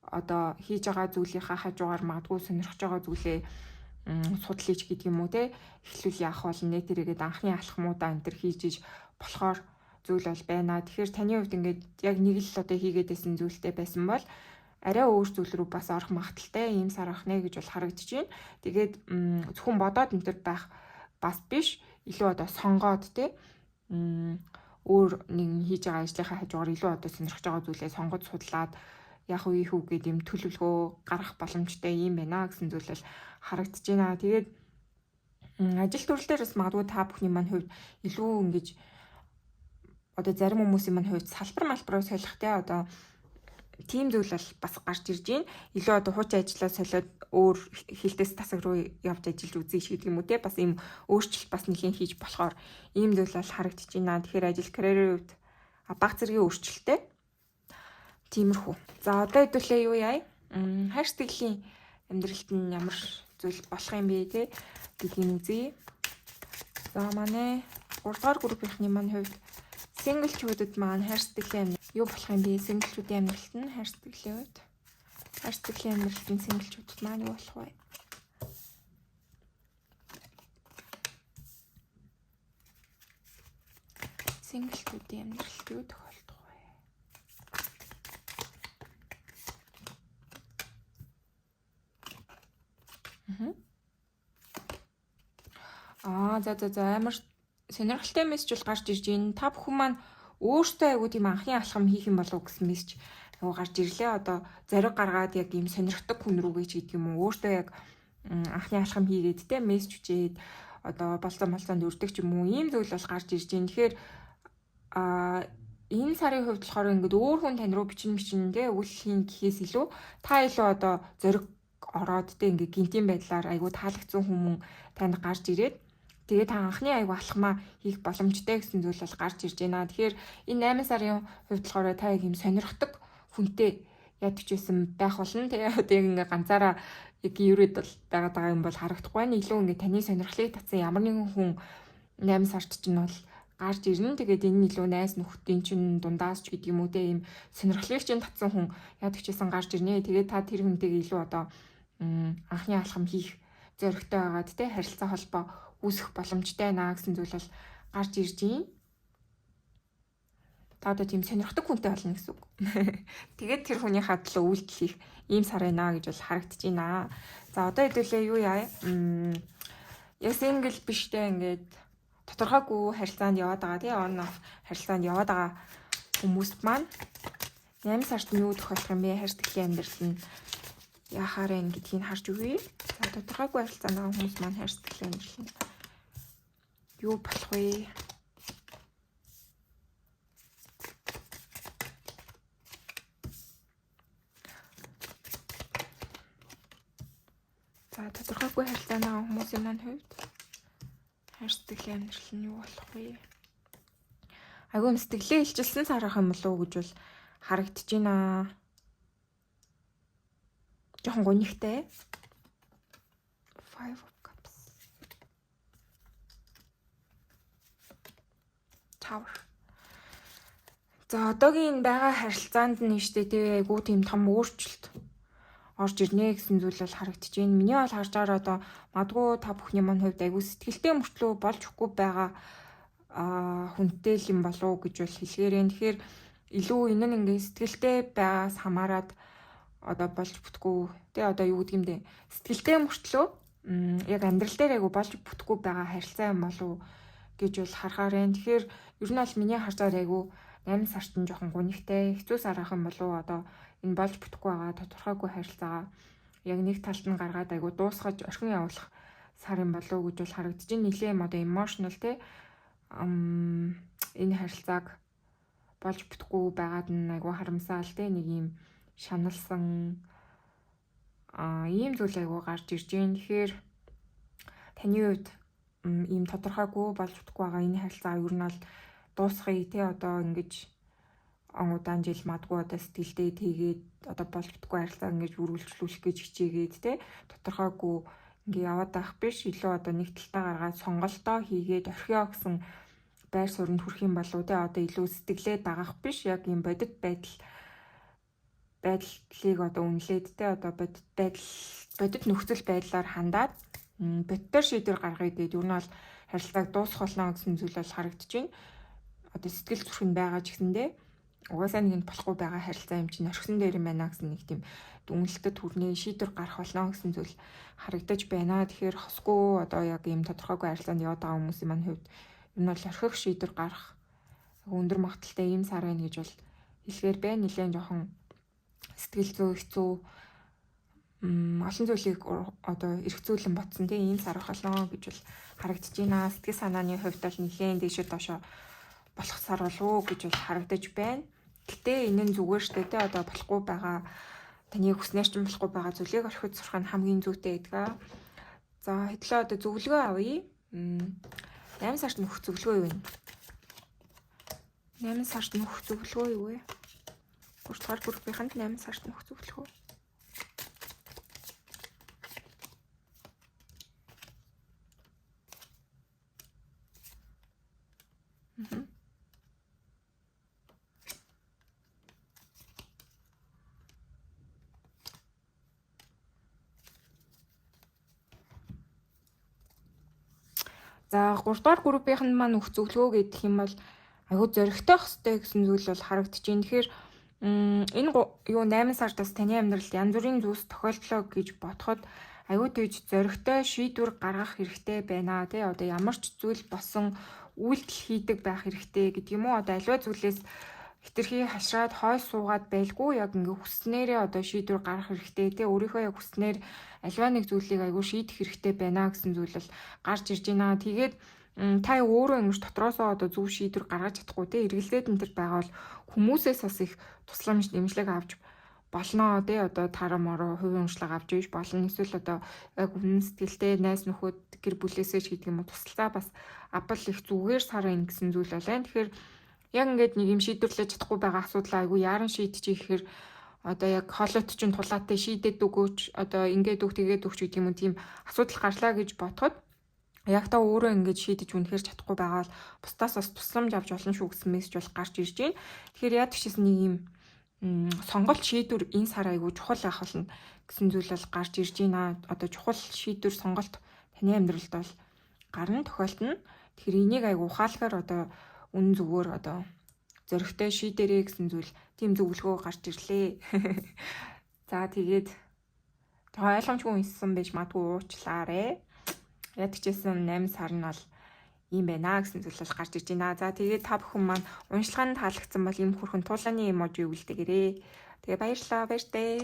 одоо хийж байгаа зүйлийнхаа хажуугаар магадгүй сонирхож байгаа зүйлээ судлаач гэдэг юм уу те эхлүүл яах болно тэрийгэд анхны алхмуудаа энэ төр хийж болохоор зүйл бол байна. Тэгэхээр таны хувьд ингээд яг нэг л одоо хийгээд байсан зүйлтэй байсан бол арай өөр зүйл рүү бас орох магадaltaй ийм сар ах нэ гэж бол харагдаж байна. Тэгээд зөвхөн бодоод энэ төр байх бас биш. Илүү одоо сонгоод те өөр нэг хийж байгаа ажлынхаа хажуугаар илүү одоо сонирхож байгаа зүйлээ сонгож судлаад яг үе хүү гэдэг юм төлөвлөгөө гаргах боломжтой юм байна гэсэн зүйл бол харагдаж байна. Тэгээд ажил төрөл дээр бас магадгүй та бүхний маань хувьд илүү ингэж одоо зарим хүмүүсийн маань хувьд салбар солих те одоо тийм зүйл бол бас гарч ирж байна. Илүү одоо хуучин ажлаа солиод өөр хилтэс тасаг руу явж ажиллаж үзье гэдэг юм уу те бас ийм өөрчлөлт бас нэлийн хийж болохоор ийм зүйл бол харагдаж байна. Тэгэхээр ажил карьерийн хувьд баг зэргийн өөрчлөлттэй тиймэрхүү. За одоо хэдүүлээ юу яа? Хайр сэтгэлийн амьдралд нь ямар зүйл болох юм бэ те гэдгийг үзье. За манай 3 дугаар группийнхний маань хувьд синглчүүдэд маань хайр сэтгэлийн амьдрал юу болох юм бэ? Синглчүүдийн амьдралд нь хайр сэтгэлийн хувьд хайр сэтгэлийн амьдралд нь синглчүүдэд маань юу болох вэ? Синглчүүдийн амьдралд юу тохиолдох вэ? За амар сонирхолтой мессеж бол гарч ирж байна. Та бүхэн маань өөртөө айгуу тийм анхны алхам хийх юм болов гэсэн мессеж айгуу гарч ирлээ. Одоо зориг гаргаад яг ийм сонирхдаг хүн рүүгээ ч гэдэг юм уу. Өөртөө яг анхны алхам хийгээд те мессеж үчээд одоо болцоонд өрдөг ч юм уу. Ийм зүйл бол гарч ирж байна. Тэгэхээр энэ сарын хувьд болохоор ингээд өөр хүн тань руу бичин те үйл хийн гэхээс илүү та илүү одоо зориг ороод те ингээд гинтийн байдлаар айгуу таалагдсан хүмүүс танд гарч ирээд тэгээд та анхны айгуу алхмаа хийх боломжтой гэсэн зүйл бол гарч ирж байна. Тэгэхээр энэ 8 сарын хувьд болохоор та яг юм сонирхдаг хүнтэй ядч байсан байх болно. Тэгээд одоо яг ингээ ганцаараа яг юурэд бол байгаа юм бол харагдахгүй байна. Илүү ингээ таны сонирхлыг татсан ямар нэгэн хүн 8 сард чинь бол гарч ирнэ. Тэгээд энэ илүү найс нөхдийн чинь дундаас ч гэдэг юм уу те ийм сонирхлыг чинь татсан хүн ядч байсан гарч ирнэ. Тэгээд та тэр хүнтэйгээ илүү одоо анхны алхам хийх зоригтой байгаад те харилцаа холбоо үүсэх боломжтой наа гэсэн зүйл бол гарч ирж байна. Та одоо тийм сонирхдаг хүнтэй болно гэсэн үг. Тэгээд тэр хүний хадлаа үйлдэл хийх ийм сар байна гэж бол харагдаж байна. За одоо хэдүүлээ юу яа? Яг сингл биштэй ингээд тодорхойгүй харилцаанд яваад байгаа тий on off харилцаанд яваад байгаа хүмүүст маань 8 сард нь юу тохиолдох юм бэ? Хайр сэтгэлийн амьдрал нь яхаарэ гэдгийг харж үгүй. За тодорхойгүй харилцаанд байгаа хүмүүс маань хайр сэтгэлийн амьдрал нь юу болох вэ? За тодорхойгүй харилцааны хүмүүсийн маань хувьд хайр сэтгэлийн амьдрал нь юу болох вэ? Айгүй сэтгэлээ илчилсэн сарах юм болов уу гэж бол харагдаж байна. Жохон гонигтай. 5 of cups. Tower. За одоогийн байгаа харилцаанд нь штэ тий айгүй тийм том өөрчлөлт орж ирнэ гэсэн зүйл бол харагдаж байна. Миний бол харж байгаа одоо магадгүй та бүхний маань хувьд айгүй сэтгэлтэй мөртлөө болж өгөхгүй байгаа хүнтэй юм болов уу гэж бол хэлгээрэн. Тэгэхээр илүү энэ нь ингээ сэтгэлтэй байгаас хамаарад одоо болж бүтгүү тий одоо юу гэдэг юм бэ? Сэтгэлтэй мөртлөө яг амьдрал дээр айгүй болж бүтэхгүй байгаа харилцаа юм болов уу гэж бол харахаар байна. Тэгэхээр ер нь бол миний харж байгаа айгүй 8 сард нь жоохон гонигтай хэцүү сар ах юм болов уу одоо энэ болж бүтэхгүй байгаа тодорхойгүй харилцаагаа яг нэг талд нь гаргаад айгүй дуусгаж орхин явуулах сар юм болов уу гэж бол харагдаж байна. Нилээн одоо emotional тий энэ харилцааг болж бүтэхгүй байгаад нь айгүй харамсаал тий нэг юм шаналсан ийм зүйл айгүй гарч ирж байна. Тэгэхээр таны хувьд ийм тодорхойгүй болж бүтэхгүй байгаа энэ харилцаа ер нь бол дуусгая тий одоо ингэж удаан жил мадгүй одоо сэтгэлдээ тэгээд одоо болж бүтэхгүй харилцаа ингэж үргэлжлүүлэх гэж хичээгээд тий тодорхойгүй ингээ яваад байх биш илүү одоо нэг талтаа гаргаад сонголтоо хийгээд орхиё гэсэн байр суурьнд хүрэх юм болов тий одоо илүү сэтгэлээ дагах биш яг юм бодит байдлыг одоо үнэлээд тий одоо бодит нөхцөл байдлаар хандаад бодитоор шийдвэр гаргая гэдэг ер нь бол харилцааг дуусгах болно гэсэн зүйл бол харагдаж байна. Одоо сэтгэл зүрхэнд байгаа ч гэсэндээ угаасаа нэг нь болохгүй байгаа харилцаа юм чинь орхисон дээр юм байна гэсэн нэг тийм дүнэлтэд хүрнэ шийдвэр гарах болно гэсэн зүйл харагдаж байна. Тэгэхээр хосгүй одоо яг ийм тодорхойгүй харилцаанд яваад байгаа хүмүүсийн маань хувьд энэ бол орхих шийдвэр гарах өндөр магадaltaй ийм сар байна гэж бол хэлэхээр байна. Нилээн жоохон сэтгэл зүй хэцүү олон зүйлийг одоо эргцүүлэн ботсон тийм ийм сар болно гэж бол харагдаж байна. Сэтгэл санааны хувьд бол нилээн дэшээ доошоо болох сар болов уу гэж бол харагдаж байна. Гэтэ энэ нь зүгээр штэ тий одоо болохгүй байгаа таны хүснээр ч болохгүй байгаа зүйлийг орхиж сурах нь хамгийн зүйтэй байдаг. За хэдлээ одоо зөвлөгөө авъя. 8 сард нөхөх зөвлөгөө юу вэ? 8 сард нөхөх зөвлөгөө юу вэ? 3 дугаар группийнхэнд 8 сард нөхөх зөвлөгөө. За 3 дугаар группийнхэнд маань өгөх зөвлөгөө гэдэг юм бол айгүй зөрөгтэй хөстэй гэсэн зүйл бол харагдаж байна. Тэгэхээр энэ юу 8 сардаас таны амьдралд янз бүрийн зүйлс тохиолдлоо гэж бодоход айгүй тэгж зөрөгтэй шийдвэр гаргах хэрэгтэй байна тий одоо ямар ч зүйл болсон үйлдэл хийдэг байх хэрэгтэй гэдэг юм уу одоо аливаа зүйлээс хитрхи хашраад хойш суугаад байлгүй яг ингээ хүснээрээ одоо шийдвэр гаргах хэрэгтэй тий өөрийнхөө яг хүснээр аливаа нэг зүйлийг айгүй шийдэх хэрэгтэй байна гэсэн зүйл бол гарч ирж байна. Тэгээд та өөрөө ингэж дотроосоо одоо зөв шийдвэр гаргаж чадахгүй тий эргэлзээд энэ төр байгаа бол хүмүүсээс бас их тусламж дэмжлэг авч болно тий одоо тарамороо хувийн уншлага авч ийж болно. Эсвэл одоо яг үнэн сэтгэлтэй найз нөхөд гэр бүлээсээ ч гэдэг юм уу тусалцаа бас авбал их зүгээр сар ин гэсэн зүйл байна. Тэгэхээр яг ингээд нэг юм шийдвэрлэж чадахгүй байгаа асуудал айгүй яаран шийдчихээ гэхээр одоо яг хоолойт чинь тулаатай шийдээд өгөөч одоо ингээд үг тэгээд өгч гэдэг юм уу тийм асуудал гарлаа гэж бодоход яг та өөрөө ингэж шийдэж үнэхээр чадахгүй байгаа бол бусдаас бас тусламж авч олон шүү гэсэн мессеж бол гарч ирж байна. Тэгэхээр яа гэвчээс нэг юм сонголт шийдвэр энэ сар айгүй чухал байх болно гэсэн зүйл бол гарч ирж байна. Одоо чухал шийдвэр сонголт таны амьдралд бол гарна тохиолдно. Тэгэхээр энийг айгүй ухаалгаар одоо үнэн зүгээр одоо зөрөгтэй шийдэрээ гэсэн зүйл тийм зөвлөгөө гарч ирлээ. За тэгээд ойлгомжгүй хэлсэн байж магадгүй уучлаарай. Ядчихсан 8 сар нь бол ийм байна гэсэн зүйл бол гарч ирж байна. За тэгээд та бүхэн маань уншлаганд таалагдсан бол ийм хүрхэн туулааны эможи үлдээгээрэй. Тэгээ баярлалаа баяртай.